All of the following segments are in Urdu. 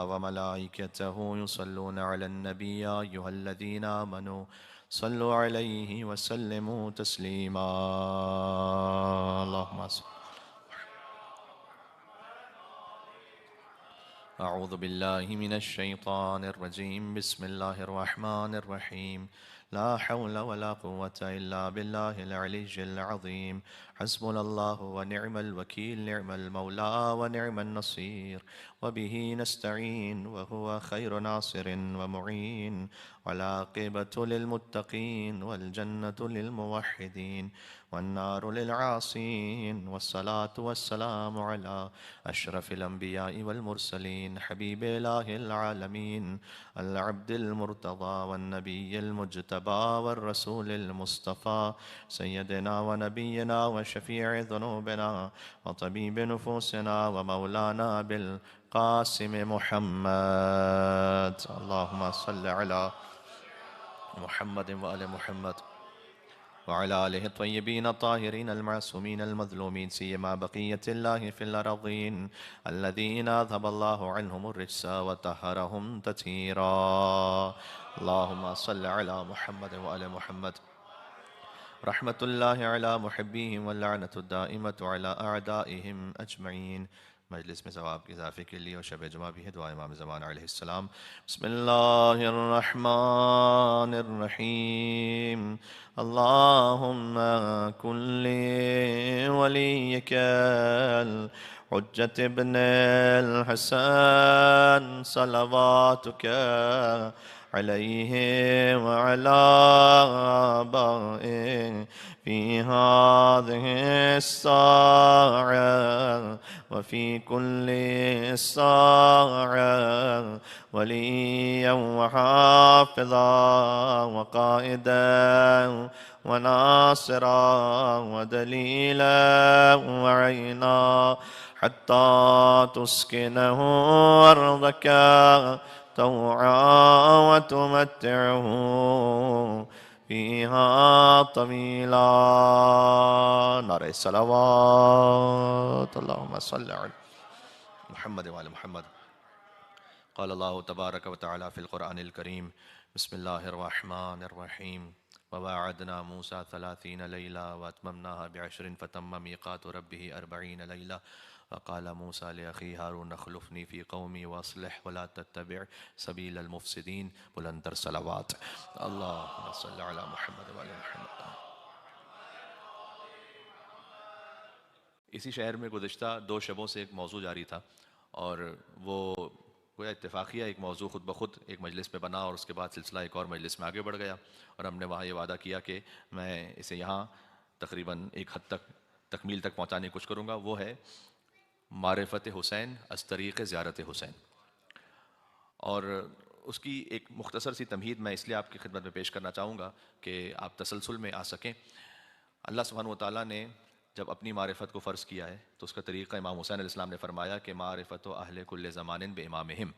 وملائكته يصلون على النبي يا أيها الذين آمنوا صلوا عليه وسلموا تسليما اللهم صل. أعوذ بالله من الشيطان الرجيم بسم الله الرحمن الرحيم لا حول ولا قوة إلا بالله العلي العظيم حسبنا الله ونعم الوكيل نعم المولى ونعم النصير وبه نستعين وهو خير ناصر ومعين والعاقبة للمتقين والجنة للموحدين والنار للعاصين والصلاة والسلام على أشرف الأنبياء والمرسلين حبيب إله العالمين العبد المرتضى والنبي المجتبى والرسول المصطفى سيدنا ونبينا وشفيع ذنوبنا وطبيب نفوسنا ومولانا بالقاسم محمد اللهم صل على محمد وآل محمد وعلى آله الطيبين الطاهرين المعصومين المظلومين سيما بقية الله في الأرضين الذين أذهب الله عنهم الرجس وطهرهم تطهيرا اللهم صل على محمد وآل محمد رحمة الله على محبيهم واللعنة الدائمة على أعدائهم أجمعين مجلس میں ثواب کے اضافے کے لیے اور شب جمعہ بھی ہے دعا امام زمان علیہ السلام بسم اللہ الرحمن الرحیم اللہم کن ولیک الحجة ابن الحسن صلواتک عليه وعلى آبائه في هذه الساعة وفي كل ساعة وليا وحافظا وقائدا وناصرا ودليلا وعينا حتى تسكنه أرضك طوعا وتمتعه فيها طويلا نعرہ الصلوات اللهم صل على محمد وعلى محمد قال الله تبارك وتعالى في القرآن الكريم بسم الله الرحمن الرحيم وواعدنا موسى 30 ليلة وأتممناها ب10 فتم ميقات ربه 40 ليلة وقال موسى لأخيه هارون اخلفني في قومي واصلح ولا تتبع سبيل المفسدين بلندر صلوات اللهم صل على محمد وعلى محمد اسی شہر میں گزشتہ 2 شبوں سے ایک موضوع جاری تھا اور وہ گویا اتفاقیہ ایک موضوع خود بخود ایک مجلس میں بنا اور اس کے بعد سلسلہ ایک اور مجلس میں آگے بڑھ گیا اور ہم نے وہاں یہ وعدہ کیا کہ میں اسے یہاں تقریباً ایک حد تک تکمیل تک پہنچانے کی کوشش کروں گا وہ ہے معرفت حسین از طریق زیارت حسین اور اس کی ایک مختصر سی تمہید میں اس لیے آپ کی خدمت میں پیش کرنا چاہوں گا کہ آپ تسلسل میں آ سکیں اللہ سبحانہ وتعالیٰ نے جب اپنی معرفت کو فرض کیا ہے تو اس کا طریقہ امام حسین علیہ السلام نے فرمایا کہ معرفت و اہل کل زمان بے امامہم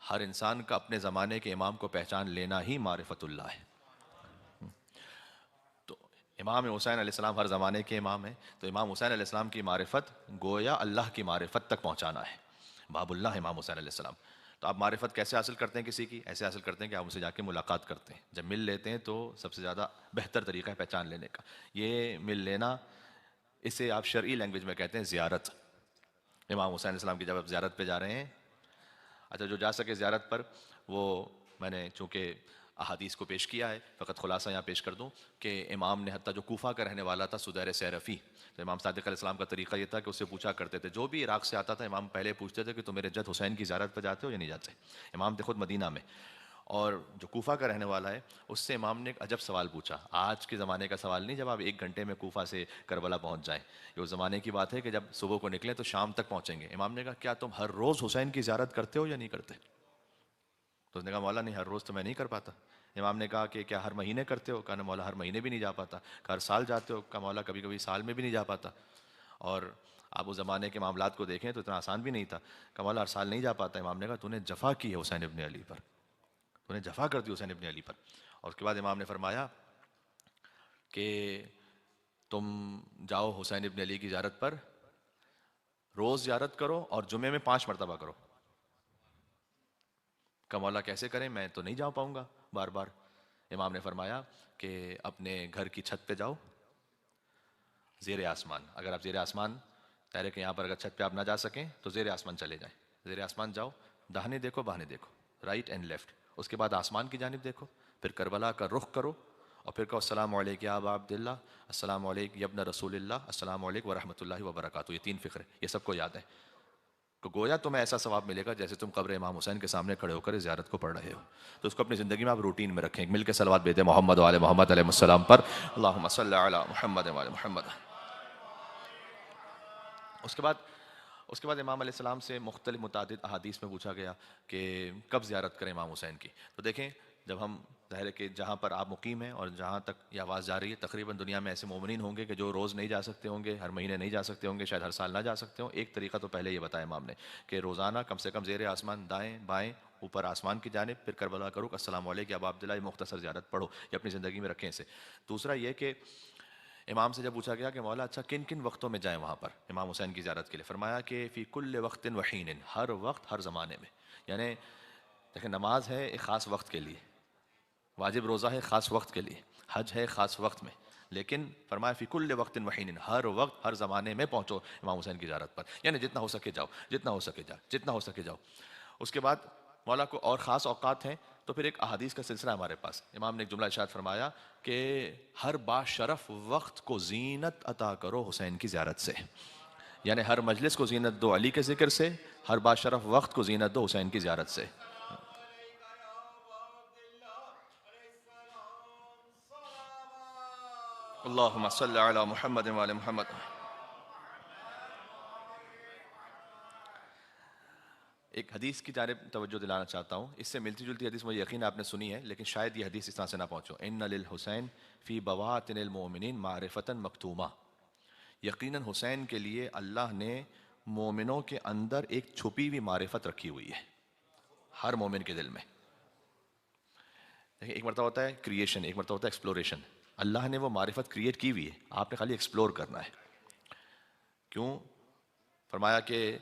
ہر انسان کا اپنے زمانے کے امام کو پہچان لینا ہی معرفت اللہ ہے تو امام حسین علیہ السلام ہر زمانے کے امام ہیں تو امام حسین علیہ السلام کی معرفت گویا اللہ کی معرفت تک پہنچانا ہے باب اللہ امام حسین علیہ السلام تو آپ معرفت کیسے حاصل کرتے ہیں کسی کی ایسے حاصل کرتے ہیں کہ آپ اسے جا کے ملاقات کرتے ہیں جب مل لیتے ہیں تو سب سے زیادہ بہتر طریقہ ہے پہچان لینے کا یہ مل لینا اسے آپ شرعی لینگویج میں کہتے ہیں زیارت امام حسین علیہ السلام کی جب آپ زیارت پہ جا رہے ہیں اچھا جو جا سکے زیارت پر وہ میں نے چونکہ احادیث کو پیش کیا ہے فقط خلاصہ یہاں پیش کر دوں کہ امام نے حتیٰ جو کوفہ کا رہنے والا تھا سدیر سیرفی تو امام صادق علیہ السلام کا طریقہ یہ تھا کہ اس سے پوچھا کرتے تھے جو بھی عراق سے آتا تھا امام پہلے پوچھتے تھے کہ تم میرے جد حسین کی زیارت پہ جاتے ہو یا نہیں جاتے امام تھے خود مدینہ میں اور جو کوفہ کا رہنے والا ہے اس سے امام نے ایک عجب سوال پوچھا آج کے زمانے کا سوال نہیں جب آپ 1 گھنٹے میں کوفہ سے کربلا پہنچ جائیں یہ اس زمانے کی بات ہے کہ جب صبح کو نکلیں تو شام تک پہنچیں گے امام نے کہا کیا تم ہر روز حسین کی زیارت کرتے ہو یا نہیں کرتے تو اس نے کہا مولا نہیں ہر روز تو میں نہیں کر پاتا امام نے کہا کہ کیا ہر مہینے کرتے ہو کہا مولا ہر مہینے بھی نہیں جا پاتا کہا ہر سال جاتے ہو کہا مولا کبھی کبھی سال میں بھی نہیں جا پاتا اور آپ اس زمانے کے معاملات کو دیکھیں تو اتنا آسان بھی نہیں تھا کہا مولا ہر سال نہیں جا پاتا امام نے کہا تو نے جفا کی ہے حسین ابن علی پر تو نے جفا کر دی حسین ابن علی پر اور اس کے بعد امام نے فرمایا کہ تم جاؤ حسین ابن علی کی زیارت پر روز زیارت کرو اور جمعے میں 5 مرتبہ کرو کہ مولا کیسے کریں، میں تو نہیں جا پاؤں گا بار بار۔ امام نے فرمایا کہ اپنے گھر کی چھت پہ جاؤ، زیر آسمان، اگر آپ زیر آسمان ٹھہرے کہ یہاں پر اگر چھت پہ آپ نہ جا سکیں تو زیر آسمان چلے جائیں، زیر آسمان جاؤ، داہنے دیکھو بہانے دیکھو، رائٹ اینڈ لیفٹ، اس کے بعد آسمان کی جانب دیکھو، پھر کربلا کا رخ کرو اور پھر کہو السلام علیکم یا ابا عبداللہ، السلام علیکم یا ابن رسول اللہ، السلام علیکم ورحمۃ اللہ وبرکاتہ۔ یہ 3 فقرے یہ سب کو یاد ہے، تو گویا تمہیں ایسا ثواب ملے گا جیسے تم قبر امام حسین کے سامنے کھڑے ہو کر زیارت کو پڑھ رہے ہو۔ تو اس کو اپنی زندگی میں آپ روٹین میں رکھیں، مل کے صلوات بھیجیں محمد و آل محمد علیہ السلام پر، اللہم صلی علی محمد و آل محمد۔ اس کے بعد امام علیہ السلام سے مختلف متعدد احادیث میں پوچھا گیا کہ کب زیارت کریں امام حسین کی۔ تو دیکھیں، جب ہم ظاہر ہے کہ جہاں پر آپ مقیم ہیں اور جہاں تک یہ آواز جا رہی ہے، تقریباً دنیا میں ایسے مومنین ہوں گے کہ جو روز نہیں جا سکتے ہوں گے، ہر مہینے نہیں جا سکتے ہوں گے، شاید ہر سال نہ جا سکتے ہوں۔ ایک طریقہ تو پہلے یہ بتایا امام نے کہ روزانہ کم سے کم زیر آسمان دائیں بائیں اوپر آسمان کی جانب، پھر کربلا کا رخ، السلام علیکم یا ابا عبداللہ، یہ مختصر زیارت پڑھو، یہ اپنی زندگی میں رکھیں اسے۔ دوسرا یہ کہ امام سے جب پوچھا گیا کہ مولا اچھا کن کن وقتوں میں جائیں وہاں پر امام حسین کی زیارت کے لیے، فرمایا کہ فی کل وقت وحین، ہر وقت ہر زمانے میں۔ یعنی دیکھیں، نماز ہے ایک خاص وقت کے لیے، واجب روزہ ہے خاص وقت کے لیے، حج ہے خاص وقت میں، لیکن فرمایا فی کل وقت وحین، ہر وقت ہر زمانے میں پہنچو امام حسین کی زیارت پر، یعنی جتنا ہو سکے جاؤ، جتنا ہو سکے جاؤ، جتنا ہو سکے جاؤ۔ اس کے بعد مولا کو اور خاص اوقات ہیں، تو پھر ایک احادیث کا سلسلہ ہمارے پاس۔ امام نے ایک جملہ ارشاد فرمایا کہ ہر باشرف وقت کو زینت عطا کرو حسین کی زیارت سے، یعنی ہر مجلس کو زینت دو علی کے ذکر سے، ہر باشرف وقت کو زینت دو حسین کی زیارت سے۔ اللہم صلی علی محمد و آل محمد۔ ایک حدیث کی جانب توجہ دلانا چاہتا ہوں، اس سے ملتی جلتی حدیث مجھے یقین آپ نے سنی ہے، لیکن شاید یہ حدیث اس طرح سے نہ پہنچو۔ ان للحسین فی بواطن المؤمنین معرفۃ مکتومہ، یقیناً حسین کے لیے اللہ نے مومنوں کے اندر ایک چھپی ہوئی معرفت رکھی ہوئی ہے، ہر مومن کے دل میں۔ دیکھیں، ایک مرتبہ ہوتا ہے کریشن، ایک مرتبہ ہوتا ہے ایکسپلوریشن۔ اللہ نے وہ معرفت کریٹ کی ہوئی ہے، آپ نے خالی ایکسپلور کرنا ہے۔ کیوں؟ فرمایا کہ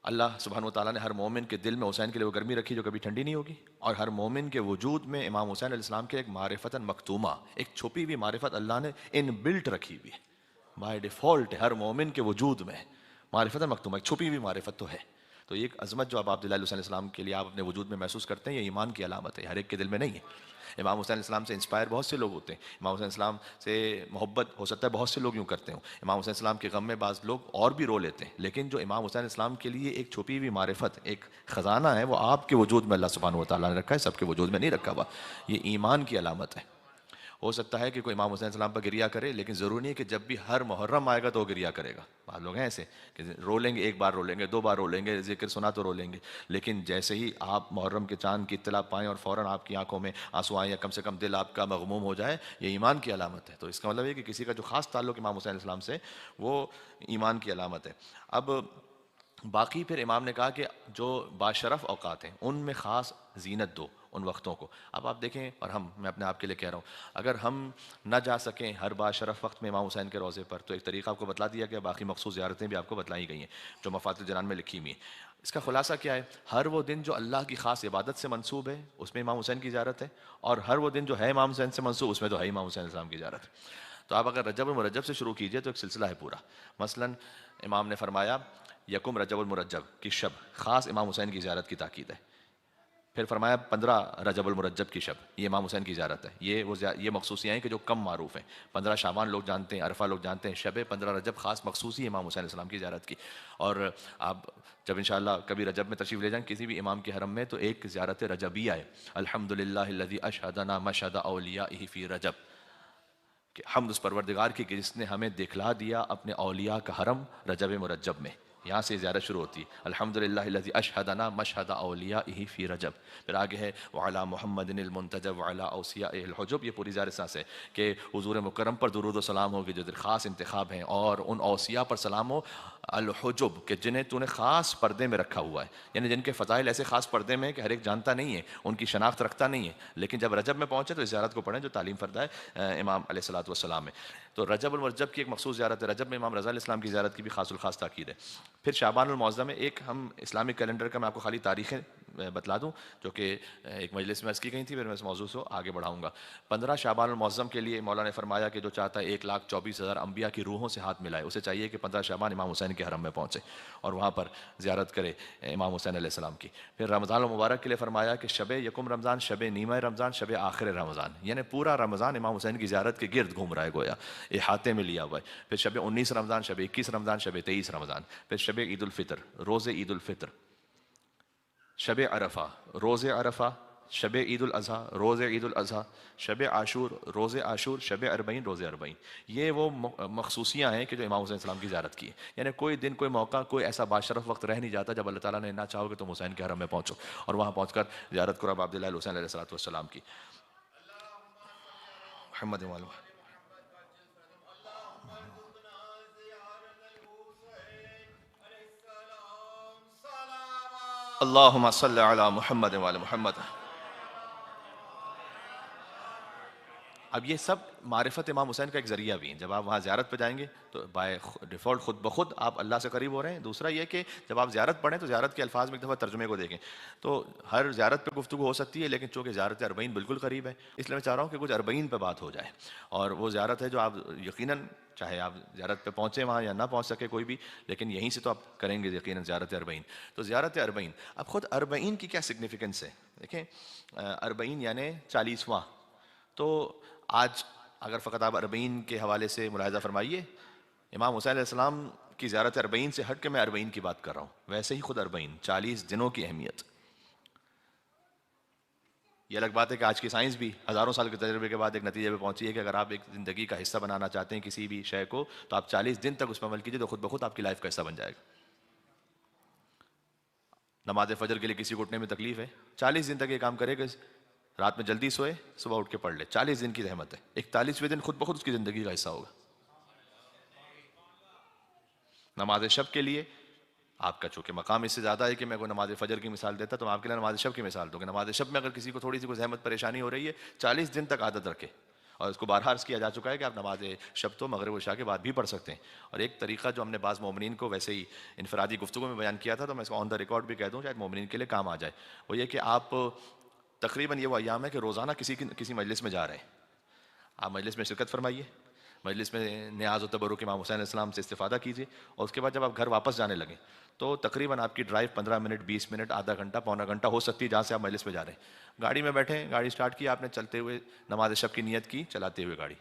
اللہ سبحانہ و تعالیٰ نے ہر مومن کے دل میں حسین کے لیے وہ گرمی رکھی جو کبھی ٹھنڈی نہیں ہوگی، اور ہر مومن کے وجود میں امام حسین علیہ السلام کے ایک معرفت مکتومہ، ایک چھپی ہوئی معرفت اللہ نے ان بلٹ رکھی ہوئی ہے، بائی ڈیفالٹ ہر مومن کے وجود میں معرفت مکتومہ، ایک چھپی ہوئی معرفت تو ہے۔ تو یہ ایک عظمت جو اب عبداللہ علیہ السلام کے لیے آپ اپنے وجود میں محسوس کرتے ہیں، یہ ایمان کی علامت ہے، ہر ایک کے دل میں نہیں ہے۔ امام حسین علیہ السلام سے انسپائر بہت سے لوگ ہوتے ہیں، امام حسین علیہ السلام سے محبت ہو سکتا ہے بہت سے لوگ یوں کرتے ہوں، امام حسین علیہ السلام کے غم میں بعض لوگ اور بھی رو لیتے ہیں، لیکن جو امام حسین علیہ السلام کے لیے ایک چھپی ہوئی معرفت، ایک خزانہ ہے، وہ آپ کے وجود میں اللہ سبحانہ و تعالیٰ نے رکھا ہے، سب کے وجود میں نہیں رکھا ہوا۔ یہ ایمان کی علامت ہے۔ ہو سکتا ہے کہ کوئی امام حسین السلام پر گریا کرے، لیکن ضروری نہیں ہے کہ جب بھی ہر محرم آئے گا تو وہ گریا کرے گا۔ بعض لوگ ہیں ایسے کہ رو لیں گے، ایک بار رو لیں گے، 2 بار رو لیں گے، ذکر سنا تو رو لیں گے، لیکن جیسے ہی آپ محرم کے چاند کی اطلاع پائیں اور فوراً آپ کی آنکھوں میں آنسو آئیں یا کم سے کم دل آپ کا مغموم ہو جائے، یہ ایمان کی علامت ہے۔ تو اس کا مطلب ہے کہ کسی کا جو خاص تعلق امام حسین علیہ السلام سے، وہ ایمان کی علامت ہے۔ اب باقی پھر امام نے کہا کہ جو باشرف اوقات ہیں ان میں خاص زینت دو ان وقتوں کو۔ اب آپ دیکھیں، اور میں اپنے آپ کے لیے کہہ رہا ہوں، اگر ہم نہ جا سکیں ہر باشرف وقت میں امام حسین کے روضے پر، تو ایک طریقہ آپ کو بتلا دیا کہ باقی مخصوص زیارتیں بھی آپ کو بتلائی گئی ہیں جو مفاتیح الجنان میں لکھی ہوئی ہیں۔ اس کا خلاصہ کیا ہے؟ ہر وہ دن جو اللہ کی خاص عبادت سے منسوب ہے اس میں امام حسین کی زیارت ہے، اور ہر وہ دن جو ہے امام حسین سے منسوب اس میں تو ہے امام حسین السلام کی زیارت۔ تو آپ اگر رجب المرجب سے شروع کیجئے تو ایک سلسلہ ہے پورا۔ مثلاً امام نے فرمایا یکم رجب المرجب کی شب خاص امام حسین کی زیارت کی تاکید ہے، پھر فرمایا 15 رجب المرجب کی شب یہ امام حسین کی زیارت ہے۔ یہ مخصوصیاں ہیں کہ جو کم معروف ہیں۔ 15 شعبان لوگ جانتے ہیں، عرفہ لوگ جانتے ہیں، شب 15 رجب خاص مخصوصی امام حسین علیہ السلام کی زیارت کی۔ اور آپ جب انشاءاللہ کبھی رجب میں تشریف لے جائیں کسی بھی امام کے حرم میں، تو ایک زیارت رجبیہ ہے، الحمدللہ الذی اشہدنا مشہد اولیائہ فی رجب، کہ حمد اس پروردگار کی کہ جس نے ہمیں دکھلا دیا اپنے اولیاء کا حرم رجب مرجب میں۔ یہاں سے زیارت شروع ہوتی ہے، الحمدللہ الذی اشہدنا مشہد اولیائہ فی رجب۔ پھر آگے ہے وعلی محمد المنتجب وعلی اوصیائہ الحجب، یہ پوری زیارت سانس ہے کہ حضور مکرم پر درود و سلام ہو کہ جو خاص انتخاب ہیں، اور ان اوصیاء پر سلام ہو الحجب کہ جنہیں تو نے خاص پردے میں رکھا ہوا ہے، یعنی جن کے فضائل ایسے خاص پردے میں ہیں کہ ہر ایک جانتا نہیں ہے، ان کی شناخت رکھتا نہیں ہے، لیکن جب رجب میں پہنچے تو اس زیارت کو پڑھیں جو تعلیم فردہ ہے امام علیہ الصلوۃ والسلام ہے۔ تو رجب المرجب کی ایک مخصوص زیارت ہے، رجب میں امام رضا علیہ السلام کی زیارت کی بھی خاص الخاص تاکید ہے۔ پھر شعبان المعظم میں ایک ہم اسلامک کیلنڈر کا میں آپ کو خالی تاریخیں بتلا دوں جو کہ ایک مجلس میں عرض کی گئی تھی، پھر میں اس موضوع سے آگے بڑھاؤں گا۔ 15 شعبان المعظم کے لیے مولا نے فرمایا کہ جو چاہتا ہے 1,24,000 انبیاء کی روحوں سے ہاتھ ملائے، اسے چاہیے کہ 15 شعبان امام حسین کے حرم میں پہنچے اور وہاں پر زیارت کرے امام حسین علیہ السلام کی۔ پھر رمضان المبارک کے لیے فرمایا کہ شب یکم رمضان، شب نیمہ رمضان، شب آخر رمضان، یعنی پورا رمضان امام حسین کی زیارت کے گرد گھوم رہا ہے گویا، احاطے میں لیا ہوا ہے۔ پھر شب 19 رمضان، شب 21 رمضان، شب 23 رمضان، پھر شب عید الفطر، روز عید الفطر، شب عرفہ، روز عرفہ، شب عید الاضحیٰ، روز عید الاضحیٰ، شب عاشور، روز عاشور، شب اربعین، روز اربعین۔ یہ وہ مخصوصیاں ہیں کہ جو امام حسین السلام کی زیارت کی ہے۔ یعنی کوئی دن، کوئی موقع، کوئی ایسا باشرف وقت رہ نہیں جاتا جب اللہ تعالیٰ نے نہ چاہو کہ تم حسین کے حرم میں پہنچو اور وہاں پہنچ کر زیارت کرو ابا عبداللہ الحسین علیہ السلام کی۔ محمد وعلی اللہم صلی علی محمد وعلی محمد۔ اب یہ سب معرفت امام حسین کا ایک ذریعہ بھی ہیں۔ جب آپ وہاں زیارت پہ جائیں گے تو بائی ڈیفالٹ خود بخود آپ اللہ سے قریب ہو رہے ہیں۔ دوسرا یہ کہ جب آپ زیارت پڑھیں تو زیارت کے الفاظ میں ایک دفعہ ترجمے کو دیکھیں، تو ہر زیارت پہ گفتگو ہو سکتی ہے، لیکن چونکہ زیارت اربعین بالکل قریب ہے، اس لیے میں چاہ رہا ہوں کہ کچھ اربعین پہ بات ہو جائے، اور وہ زیارت ہے جو آپ یقیناً چاہے آپ زیارت پہ پہنچیں وہاں یا نہ پہنچ سکے کوئی بھی، لیکن یہیں سے تو آپ کریں گے یقیناً زیارت اربعین۔ تو زیارت اربعین، اب خود اربعین کی کیا سگنیفیکنس ہے؟ دیکھیں، اربعین یعنی 40واں۔ تو آج اگر فقط آپ اربعین کے حوالے سے ملاحظہ فرمائیے، امام حسین علیہ السلام کی زیارت اربعین سے ہٹ کے میں اربعین کی بات کر رہا ہوں، ویسے ہی خود اربعین 40 دنوں کی اہمیت۔ یہ الگ بات ہے کہ آج کی سائنس بھی ہزاروں سال کے تجربے کے بعد ایک نتیجے پہ پہنچی ہے کہ اگر آپ ایک زندگی کا حصہ بنانا چاہتے ہیں کسی بھی شے کو، تو آپ 40 دن تک اس پر عمل کیجئے تو خود بخود آپ کی لائف کا حصہ بن جائے گا۔ نماز فجر کے لیے کسی کو اٹھنے میں تکلیف ہے، 40 دن تک یہ کام کرے کہ رات میں جلدی سوئے، صبح اٹھ کے پڑھ لے، 40 دن کی زحمت ہے، 41ویں دن خود بخود اس کی زندگی کا حصہ ہوگا۔ نماز شب کے لیے آپ کا چونکہ مقام اس سے زیادہ ہے کہ میں کوئی نماز فجر کی مثال دیتا تو میں آپ کے لیے نماز شب کی مثال دوں گا۔ نماز شب میں اگر کسی کو تھوڑی سی کوئی زحمت پریشانی ہو رہی ہے، 40 دن تک عادت رکھے، اور اس کو بارہا عرض کیا جا چکا ہے کہ آپ نماز شب تو مغرب و عشاء کے بعد بھی پڑھ سکتے ہیں۔ اور ایک طریقہ جو ہم نے بعض مومنین کو ویسے ہی انفرادی گفتگو میں بیان کیا تھا، تو میں اس کو آن دا ریکارڈ بھی کہہ دوں شاید مومنین کے لیے کام آ جائے، وہ یہ کہ آپ تقریباً یہ وہ ایام ہے کہ روزانہ کسی مجلس میں جا رہے ہیں، آپ مجلس میں شرکت فرمائیے، مجلس میں نیاز و تبرک امام حسین علیہ السلام سے استفادہ کیجیے، اور اس کے بعد جب آپ گھر واپس جانے لگیں تو تقریباً آپ کی ڈرائیو 15 منٹ، 20 منٹ، آدھا گھنٹہ، پونا گھنٹہ ہو سکتی ہے جہاں سے آپ مجلس میں جا رہے ہیں۔ گاڑی میں بیٹھیں، گاڑی سٹارٹ کی آپ نے، چلتے ہوئے نماز شب کی نیت کی، چلاتے ہوئے گاڑی۔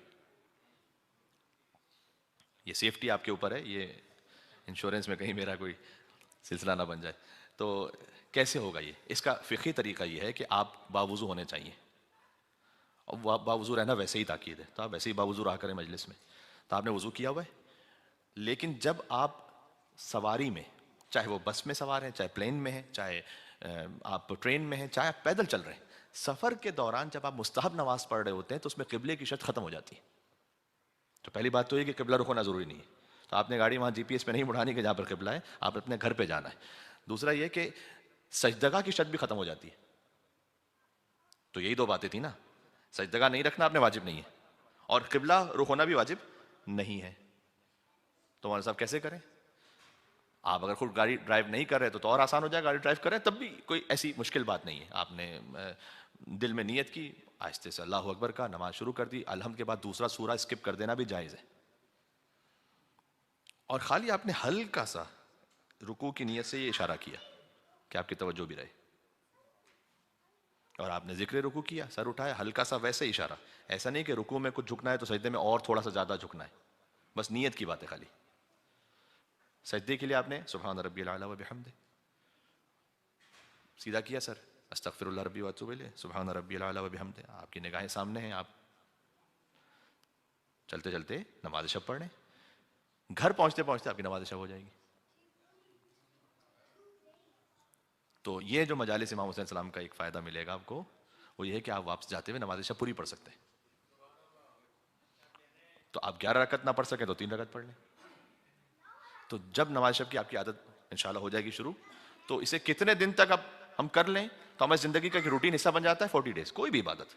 یہ سیفٹی آپ کے اوپر ہے، یہ انشورنس میں کہیں میرا کوئی سلسلہ نہ بن جائے۔ تو کیسے ہوگا یہ؟ اس کا فقہی طریقہ یہ ہے کہ آپ باوضو ہونے چاہیے، اور باوضو رہنا ویسے ہی تاکید ہے، تو آپ ویسے ہی باوضو رہا کریں مجلس میں۔ تو آپ نے وضو کیا ہوا ہے، لیکن جب آپ سواری میں، چاہے وہ بس میں سوار ہیں، چاہے پلین میں ہیں، چاہے آپ ٹرین میں ہیں، چاہے آپ پیدل چل رہے ہیں، سفر کے دوران جب آپ مستحب نماز پڑھ رہے ہوتے ہیں تو اس میں قبلے کی شرط ختم ہو جاتی ہے۔ تو پہلی بات تو یہ کہ قبلہ رخ ہونا ضروری نہیں ہے، تو آپ نے گاڑی وہاں جی پی ایس پہ نہیں بڑھانی کہ جہاں پر قبلہ ہے، آپ اپنے گھر پہ جانا ہے۔ دوسرا یہ کہ سجدگاہ کی شرط بھی ختم ہو جاتی ہے۔ تو یہی دو باتیں تھیں نا، سجدگاہ نہیں رکھنا آپ نے واجب نہیں ہے، اور قبلہ رخ ہونا بھی واجب نہیں ہے۔ تو مولانا صاحب کیسے کریں؟ آپ اگر خود گاڑی ڈرائیو نہیں کر رہے تو اور آسان ہو جائے، گاڑی ڈرائیو کریں تب بھی کوئی ایسی مشکل بات نہیں ہے۔ آپ نے دل میں نیت کی، آہستہ سے اللہ اکبر کا، نماز شروع کر دی، الحمد کے بعد دوسرا سورہ اسکپ کر دینا بھی جائز ہے، اور خالی آپ نے ہلکا سا رکوع کی نیت سے یہ اشارہ کیا کہ آپ کی توجہ بھی رہے، اور آپ نے ذکر رکوع کیا، سر اٹھایا، ہلکا سا ویسے اشارہ، ایسا نہیں کہ رکوع میں کچھ جھکنا ہے تو سجدے میں اور تھوڑا سا زیادہ جھکنا ہے، بس نیت کی بات ہے خالی۔ سجدے کے لیے آپ نے سبحان ربی الاعلی و بحمدہ سیدھا کیا، سر استغفر اللہ ربی واتوب الیہ، سبحان ربی الاعلی و بحمدہ، آپ کی نگاہیں سامنے ہیں، آپ چلتے چلتے نماز شب پڑھ لیں، گھر پہنچتے پہنچتے آپ کی نماز شب ہو جائے گی۔ تو یہ جو مجالس امام حسین السلام کا ایک فائدہ ملے گا آپ کو، وہ یہ ہے کہ آپ واپس جاتے ہوئے نماز شب پوری پڑھ سکتے ہیں۔ تو آپ 11 رکعت نہ پڑھ سکیں تو 3 رکعت پڑھ لیں۔ تو جب نماز شب کی آپ کی عادت انشاءاللہ ہو جائے گی شروع، تو اسے کتنے دن تک اب ہم کر لیں تو ہماری زندگی کا ایک روٹین حصہ بن جاتا ہے۔ 40 ڈیز کوئی بھی عبادت،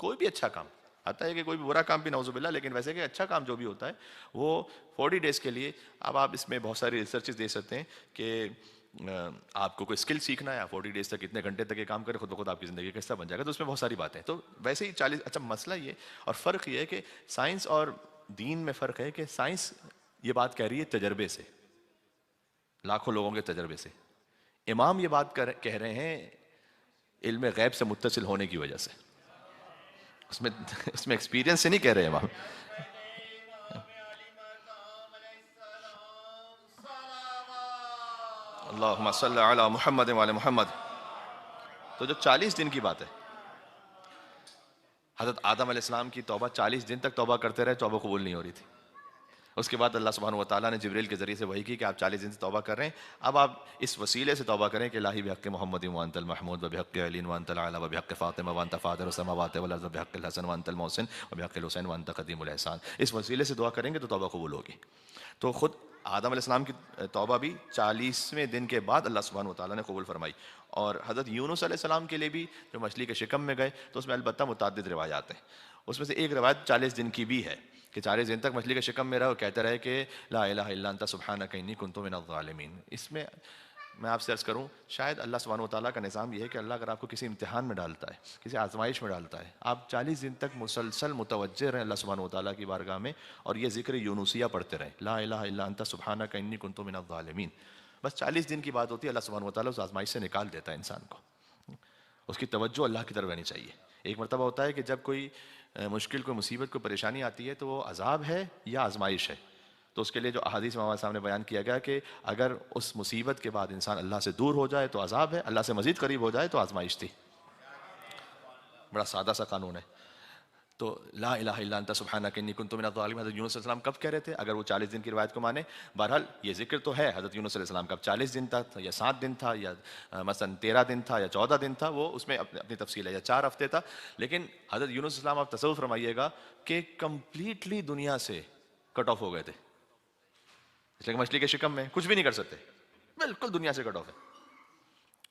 کوئی بھی اچھا کام، آتا ہے کہ کوئی بھی برا کام بھی نعوذ باللہ، لیکن ویسے کہ اچھا کام جو بھی ہوتا ہے وہ 40 ڈیز کے لیے، اب آپ اس میں بہت ساری ریسرچز دے سکتے ہیں کہ آپ کو کوئی اسکل سیکھنا ہے، آپ 40 ڈیز تک اتنے گھنٹے تک یہ کام کریں، خود بخود آپ کی زندگی کا حصہ بن جائے گا. تو اس میں بہت ساری باتیں ہیں. تو ویسے ہی 40. اچھا مسئلہ یہ اور فرق یہ ہے کہ سائنس اور دین میں فرق ہے کہ سائنس یہ بات کہہ رہی ہے تجربے سے، لاکھوں لوگوں کے تجربے سے. امام یہ بات کہہ رہے ہیں علم غیب سے متصل ہونے کی وجہ سے. اس میں ایکسپیرینس سے نہیں کہہ رہے امام. اللہم صلی علی محمد وعلی محمد. تو جو 40 دن کی بات ہے، حضرت آدم علیہ السلام کی توبہ 40 دن تک توبہ کرتے رہے، توبہ قبول نہیں ہو رہی تھی. اس کے بعد اللہ سبحانہ و تعالیٰ نے جبریل کے ذریعے سے وحی کی کہ آپ 40 دن سے توبہ کر رہے ہیں، اب آپ اس وسیلے سے توبہ کریں کہ الہی بحق محمد وانت المحمود وبحق علی وانت الاعلی وبحق فاطمہ وانت فاطر السماوات والارض وبحق الحسن وانت المحسن وبحق الحسین وانت قدیم الاحسان. اس وسیلے سے دعا کریں گے تو توبہ قبول ہوگی. تو خود آدم علیہ السلام کی توبہ بھی 40ویں دن کے بعد اللہ سبحانہ و تعالیٰ نے قبول فرمائی. اور حضرت یونس علیہ السلام کے لیے بھی جو مچھلی کے شکم میں گئے تو اس میں البتہ متعدد روایات ہیں. اس میں سے ایک روایت 40 دن کی بھی ہے کہ 40 دن تک مچھلی کے شکم میں رہو، کہتے رہے کہ لا الہ الا انت سبحانک انی کنت من الظالمین. اس میں میں آپ سے عرض کروں، شاید اللہ سبحانہ و تعالیٰ کا نظام یہ ہے کہ اللہ اگر آپ کو کسی امتحان میں ڈالتا ہے، کسی آزمائش میں ڈالتا ہے، آپ 40 دن تک مسلسل متوجہ رہیں اللہ سبحانہ و تعالیٰ کی بارگاہ میں اور یہ ذکر یونسیہ پڑھتے رہیں، لا الہ الا انت سبحانک انی کنت من الظالمین. بس 40 دن کی بات ہوتی ہے، اللہ سبحانہ و تعالیٰ اس آزمائش سے نکال دیتا ہے انسان کو. اس کی توجہ اللہ کی طرف رہنی چاہیے. ایک مرتبہ ہوتا ہے کہ جب کوئی مشکل، کوئی مصیبت، کوئی پریشانی آتی ہے تو وہ عذاب ہے یا آزمائش ہے. تو اس کے لیے جو احادیث میں ہمارے سامنے بیان کیا گیا کہ اگر اس مصیبت کے بعد انسان اللہ سے دور ہو جائے تو عذاب ہے، اللہ سے مزید قریب ہو جائے تو آزمائش تھی. بڑا سادہ سا قانون ہے. تو لا الہ الا انت سبحانک انی کنت من الظالمین حضرت یونس علیہ السلام کب کہہ رہے تھے؟ اگر وہ 40 دن کی روایت کو مانے. بہرحال یہ ذکر تو ہے حضرت یونس علیہ السلام کا 40 دن تھا یا 7 دن تھا یا مثلا 13 دن تھا یا 14 دن تھا، وہ اس میں اپنی تفصیل ہے، یا 4 ہفتے تھا. لیکن حضرت یونس علیہ السلام آپ تصور فرمائیے گا کہ کمپلیٹلی دنیا سے کٹ آف ہو گئے تھے. اس لیے کہ مچھلی کے شکم میں کچھ بھی نہیں کر سکتے، بالکل دنیا سے کٹ آف ہے.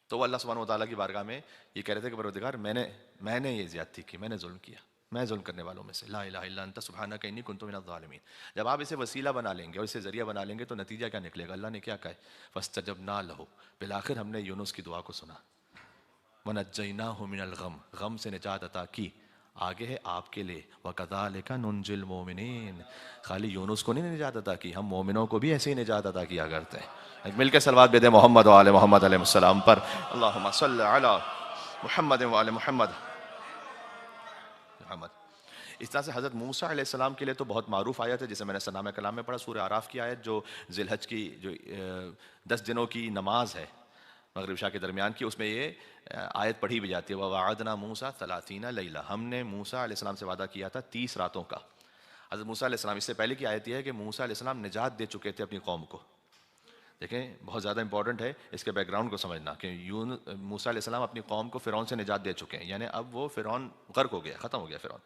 تو وہ اللہ سبحانہ و تعالیٰ کی بارگاہ میں یہ کہہ رہے تھے کہ پروردگار میں نے یہ زیادتی کی، میں نے ظلم کیا، میں ظلم کرنے والوں میں سے، لا الہ الا انت سبحانک انی کنت من الظالمین. جب آپ اسے وسیلہ بنا لیں گے اور اسے ذریعہ بنا لیں گے تو نتیجہ کیا نکلے گا؟ اللہ نے کیا کہا ہے؟ فاستجبنا لہ، بالآخر ہم نے یونس کی دعا کو سنا. ونجیناہ من الغم، غم سے نجات عطا کی. آگے ہے آپ کے لیے وَكَذَلِكَ نُنْجِي الْمُؤْمِنِينَ. خالی یونس کو نہیں نجات عطا کی، ہم مومنوں کو بھی ایسے ہی نجات عطا کیا کرتے ہیں. مل کے صلوات بھیجیں محمد و آل محمد علیہ السلام پر. اللہم صلی علی محمد و آل محمد. اس طرح سے حضرت موسیٰ علیہ السلام کے لیے تو بہت معروف آیت ہے جسے میں نے سنامہ کلام میں پڑھا، سورہ اعراف کی آیت جو ذی الحج کی جو 10 دنوں کی نماز ہے مغرب عشاء کے درمیان کی، اس میں یہ آیت پڑھی بھی جاتی ہے وَوَعَدْنَا مُوسَىٰ 30 لَيْلَةً. ہم نے موسیٰ علیہ السلام سے وعدہ کیا تھا 30 راتوں کا. حضرت موسیٰ علیہ السلام، اس سے پہلے کی آیت یہ ہے کہ موسیٰ علیہ السلام نجات دے چکے تھے اپنی قوم کو. دیکھیں بہت زیادہ امپورٹنٹ ہے اس کے بیک گراؤنڈ کو سمجھنا کہ موسیٰ علیہ السلام اپنی قوم کو فرعون سے نجات دے چکے ہیں، یعنی اب وہ فرعون غرق ہو گیا، ختم ہو گیا فرعون.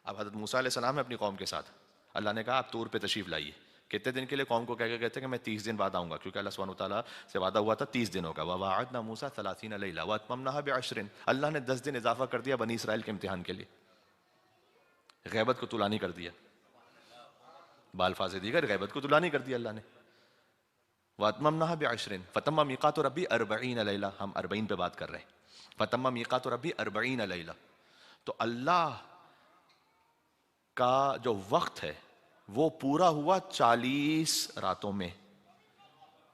اب حضرت موسیٰ علیہ السلام ہے اپنی قوم کے ساتھ. اللہ نے کہا آپ طور پہ تشریف لائیے. کتنے دن کے لیے؟ قوم کو کہہ کے کہتے ہیں کہ میں 30 دن بعد آؤں گا، کیونکہ اللہ سبحانہ و تعالیٰ سے وعدہ ہوا تھا 30 دنوں کا. وَوَعَدْنَا مُوسَىٰ 30 لَيْلَةً وَأَتْمَمْنَاهَا بِعَشْرٍ. اللہ نے 10 دن اضافہ کر دیا بنی اسرائیل کے امتحان کے لیے، غیبت کو طولانی کر دیا. بالفاظ دیگر غیبت کو طولانی کر دیا اللہ نے. وَأَتْمَمْنَاهَا بِعَشْرٍ فَتَمَّ مِيقَاتُ رَبِّي 40 لَيْلَةً. ہم 40 پہ بات کر رہے ہیں. فَتَمَّ مِيقَاتُ رَبِّي 40 لَيْلَةً. تو اللہ کا جو وقت ہے وہ پورا ہوا 40 راتوں میں.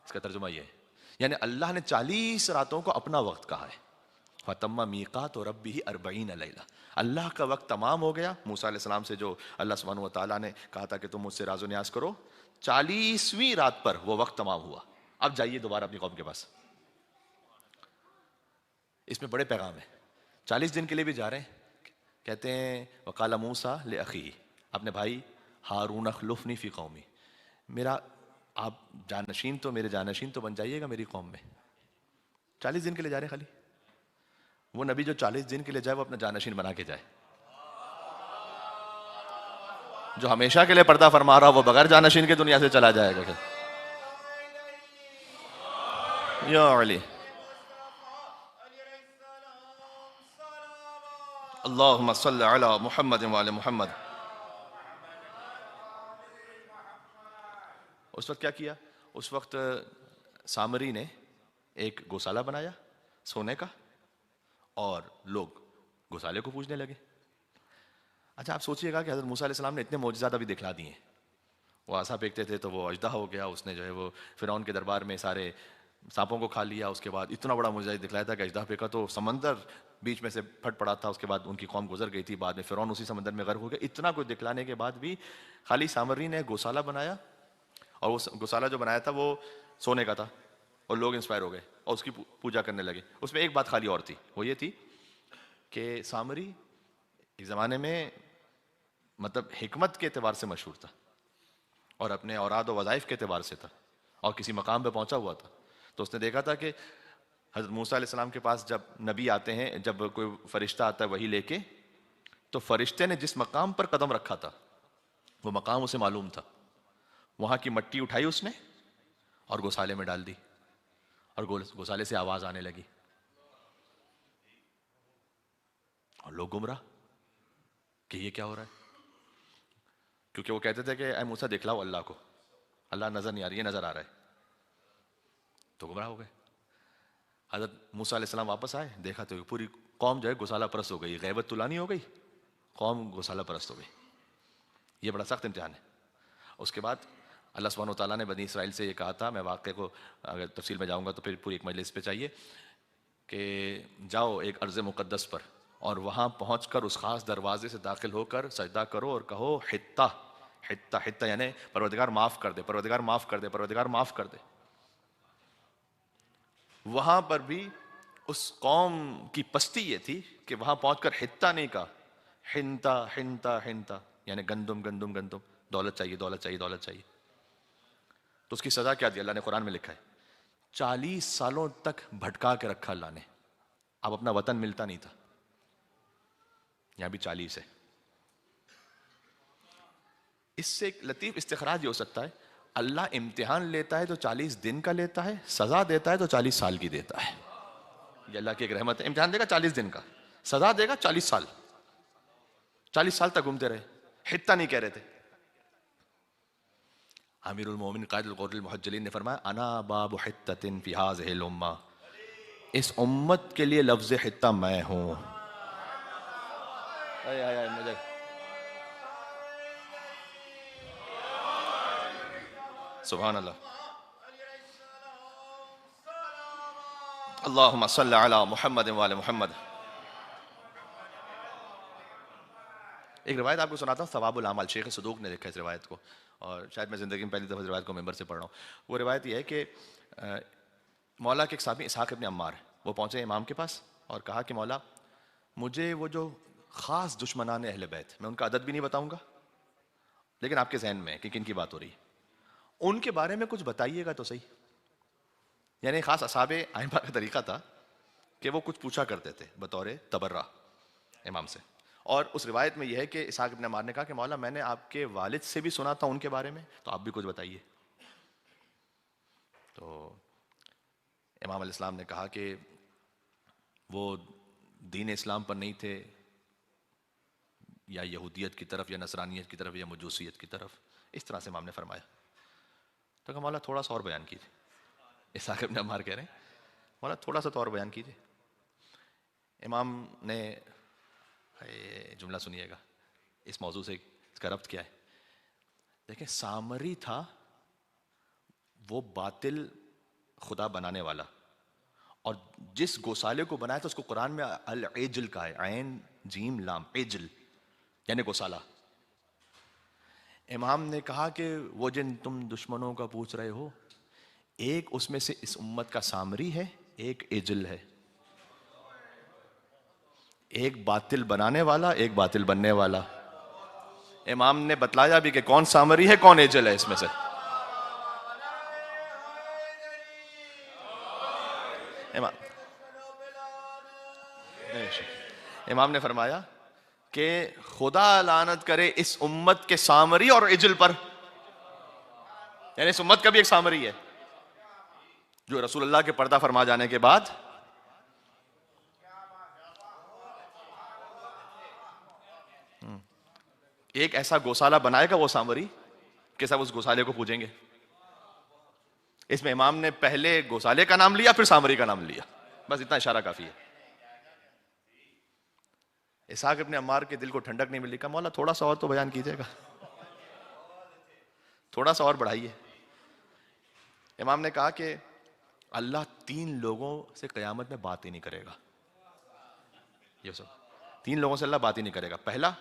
اس کا ترجمہ یہ ہے، یعنی اللہ نے 40 راتوں کو اپنا وقت کہا ہے. فَتَمَّ مِيقَاتُ رَبِّهِ 40 لَيْلَةً. اللہ کا وقت تمام ہو گیا. موسیٰ علیہ السلام سے جو اللہ سبحانہ و تعالیٰ نے کہا تھا کہ تم مجھ سے راز و نیاز کرو، 40ویں رات پر وہ وقت تمام ہوا. اب جائیے دوبارہ اپنی قوم کے پاس. اس میں بڑے پیغام ہیں. 40 دن کے لیے بھی جا رہے ہیں. کہتے ہیں وقال موسیٰ لأخیہ، اپنے بھائی ہارون اخلفنی فی قومی، میرا آپ جانشین تو میرے جانشین تو بن جائیے گا میری قوم میں. 40 دن کے لیے جا رہے ہیں. خالی وہ نبی جو 40 دن کے لیے جائے وہ اپنا جانشین بنا کے جائے. جو ہمیشہ کے لیے پردہ فرما رہا وہ بغیر جانشین کے دنیا سے چلا جائے گا. یا علی اللہم صلی علی محمد وعلی محمد. اس وقت کیا کیا؟ اس وقت سامری نے ایک گوسالہ بنایا سونے کا اور لوگ گوسالے کو پوجنے لگے. اچھا آپ سوچئے گا کہ حضرت موسیٰ علیہ السلام نے اتنے معجزات ابھی دکھلا دیے. وہ عصا پھینکتے تھے تو وہ اژدہا ہو گیا, اس نے جو ہے وہ فرعون کے دربار میں سارے سانپوں کو کھا لیا. اس کے بعد اتنا بڑا معجزہ دکھلایا تھا کہ اژدہا پھینکا تو سمندر بیچ میں سے پھٹ پڑا تھا. اس کے بعد ان کی قوم گزر گئی تھی, بعد میں فرعون اسی سمندر میں غرق ہو گیا. اتنا کچھ دکھلانے کے بعد بھی خالی سامری نے گوسالہ بنایا, اور وہ گوسالہ جو بنایا تھا وہ سونے کا تھا, اور لوگ انسپائر ہو گئے اور اس کی پوجا کرنے لگے. اس میں ایک بات خالی اور تھی, وہ یہ تھی کہ سامری ایک زمانے میں مطلب حکمت کے اعتبار سے مشہور تھا, اور اپنے اوراد و وظائف کے اعتبار سے تھا, اور کسی مقام پہ پہنچا ہوا تھا. تو اس نے دیکھا تھا کہ حضرت موسیٰ علیہ السلام کے پاس جب نبی آتے ہیں, جب کوئی فرشتہ آتا ہے وہی لے کے, تو فرشتے نے جس مقام پر قدم رکھا تھا وہ مقام اسے معلوم تھا. وہاں کی مٹی اٹھائی اس نے اور گوسالے میں ڈال دی, اور گوسالے سے آواز آنے لگی, اور لوگ گمراہ کہ یہ کیا ہو رہا ہے. کیونکہ وہ کہتے تھے کہ اے موسیٰ دکھلاؤ اللہ کو, اللہ نظر نہیں آ رہی, یہ نظر آ رہا ہے. تو گمراہ ہو گئے. حضرت موسیٰ علیہ السلام واپس آئے, دیکھا تو پوری قوم جو ہے گوسالہ پرست ہو گئی. غیبت طولانی ہو گئی, قوم گوسالہ پرست ہو گئی. یہ بڑا سخت امتحان ہے. اس کے بعد اللہ سبحانہ و تعالیٰ نے بنی اسرائیل سے یہ کہا تھا, میں واقعے کو اگر تفصیل میں جاؤں گا تو پھر پوری ایک مجلس پہ چاہیے, کہ جاؤ ایک ارض مقدس پر اور وہاں پہنچ کر اس خاص دروازے سے داخل ہو کر سجدہ کرو اور کہو حتہ حتہ حتہ, یعنی پروردگار معاف کر دے, پروردگار معاف کر دے, پروردگار معاف کر دے. وہاں پر بھی اس قوم کی پستی یہ تھی کہ وہاں پہنچ کر حتہ نہیں کہا, حنتا حنتا حنتا, یعنی گندم گندم گندم, دولت چاہیے دولت چاہیے دولت چاہیے. تو اس کی سزا کیا دی؟ اللہ نے قرآن میں لکھا ہے 40 سالوں تک بھٹکا کے رکھا اللہ نے. اب اپنا وطن ملتا نہیں تھا, یہاں بھی 40 ہے. اس سے ایک لطیف استخراج یہ ہو سکتا ہے, اللہ امتحان لیتا ہے تو 40 دن کا لیتا ہے, سزا دیتا ہے تو 40 سال کی دیتا ہے. یہ اللہ کی ایک رحمت ہے. امتحان دے گا 40 دن کا, سزا دے گا 40 سال. 40 سال تک گھومتے رہے, حتہ نہیں کہہ رہے تھے. امیر المومنین قائد الغر المحجلین نے فرمایا انا باب حتۃ فی ہذہ الامہ, اس امت کے لیے لفظ حتہ میں ہوں. مجھے سبحان اللہ. اللہم صلی علی محمد وعلی محمد. ایک روایت آپ کو سناتا ہوں, ثواب العمل, شیخ صدوق نے لکھا اس روایت کو, اور شاید میں زندگی میں پہلی دفعہ اس روایت کو ممبر سے پڑھ رہا ہوں. وہ روایت یہ ہے کہ مولا کے ایک صحابی اسحاق ابن عمار, وہ پہنچے امام کے پاس اور کہا کہ مولا مجھے وہ جو خاص دشمنان اہل بیت, میں ان کا عدد بھی نہیں بتاؤں گا لیکن آپ کے ذہن میں کہ کن کی بات ہو رہی ہے, ان کے بارے میں کچھ بتائیے گا تو صحیح. یعنی خاص اصحاب ائمہ کا طریقہ تھا کہ وہ کچھ پوچھا کرتے تھے بطور تبرہ امام سے. اور اس روایت میں یہ ہے کہ اسحاق ابن عمار نے کہا کہ مولا میں نے آپ کے والد سے بھی سنا تھا ان کے بارے میں, تو آپ بھی کچھ بتائیے. تو امام علیہ السلام نے کہا کہ وہ دین اسلام پر نہیں تھے, یا یہودیت کی طرف, یا نصرانیت کی طرف, یا مجوسیت کی طرف. اس طرح سے امام نے فرمایا. تو کہا مولا تھوڑا سا اور بیان کیجیے. اسحاق ابن عمار کہہ رہے ہیں مولا تھوڑا سا تو اور بیان کیجیے. امام نے جملہ سنیے گا, اس موضوع سے اس کا ربط کیا ہے. دیکھیں سامری تھا وہ باطل خدا بنانے والا, اور جس گوسالے کو بنایا تھا اس کو قرآن میں العجل کہا ہے, عین جیم لام, عجل یعنی گوسالہ. امام نے کہا کہ وہ جن تم دشمنوں کا پوچھ رہے ہو, ایک اس میں سے اس امت کا سامری ہے, ایک عجل ہے. ایک باطل بنانے والا, ایک باطل بننے والا. امام نے بتلایا بھی کہ کون سامری ہے کون عجل ہے اس میں سے. امام نے فرمایا کہ خدا لعنت کرے اس امت کے سامری اور عجل پر, یعنی اس امت کا بھی ایک سامری ہے جو رسول اللہ کے پردہ فرما جانے کے بعد ایک ایسا گوسالہ بنائے گا وہ سامری کہ سب اس گوسالے کو پوجیں گے. اس میں امام نے پہلے گوسالے کا نام لیا پھر سامری کا نام لیا، بس اتنا اشارہ کافی ہے۔ اسحاق ابن عمار کے دل کو ٹھنڈک نہیں ملی، کہا مولا تھوڑا سا اور تو بیان کیجیے گا، تھوڑا سا اور بڑھائیے۔ امام نے کہا کہ اللہ 3 لوگوں سے قیامت میں بات ہی نہیں کرے گا، یہ سب 3 لوگوں سے اللہ بات ہی نہیں کرے گا۔ پہلا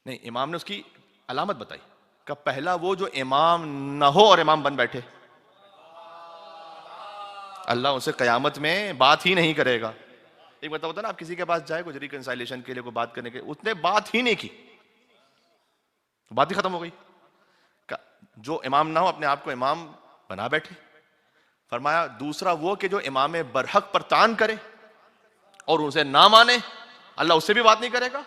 نہیں، امام نے اس کی علامت بتائی کہ پہلا وہ جو امام نہ ہو اور امام بن بیٹھے، اللہ اسے قیامت میں بات ہی نہیں کرے گا۔ ایک مطلب ہوتا ہے نا، آپ کسی کے پاس جائے کوئی ریکنسائلیشن کے لیے، کوئی بات کرنے کے، اس نے بات ہی نہیں کی، بات ہی ختم ہو گئی۔ جو امام نہ ہو اپنے آپ کو امام بنا بیٹھے۔ فرمایا دوسرا وہ کہ جو امام برحق پر طعن کرے اور اسے نہ مانے، اللہ اس سے بھی بات نہیں کرے گا۔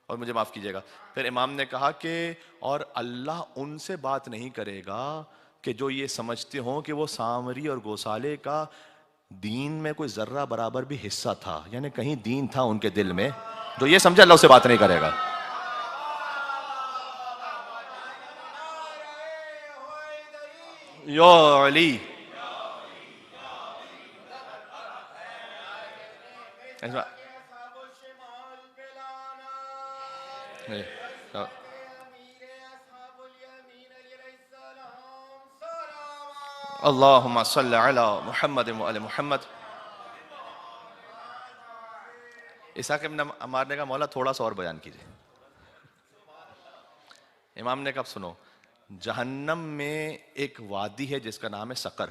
اور مجھے معاف کیجیے گا، پھر امام نے کہا کہ اور اللہ ان سے بات نہیں کرے گا کہ جو یہ سمجھتے ہوں کہ وہ سامری اور گوسالے کا دین میں کوئی ذرہ برابر بھی حصہ تھا، یعنی کہیں دین تھا ان کے دل میں، جو یہ سمجھے اللہ اس سے بات نہیں کرے گا۔ یا علی، اللہم صلی علی محمد وعلی محمد۔ اسحاق ابن عمار نے کہا مولا تھوڑا سا اور بیان کیجئے۔ امام نے کہا سنو، جہنم میں ایک وادی ہے جس کا نام ہے سقر،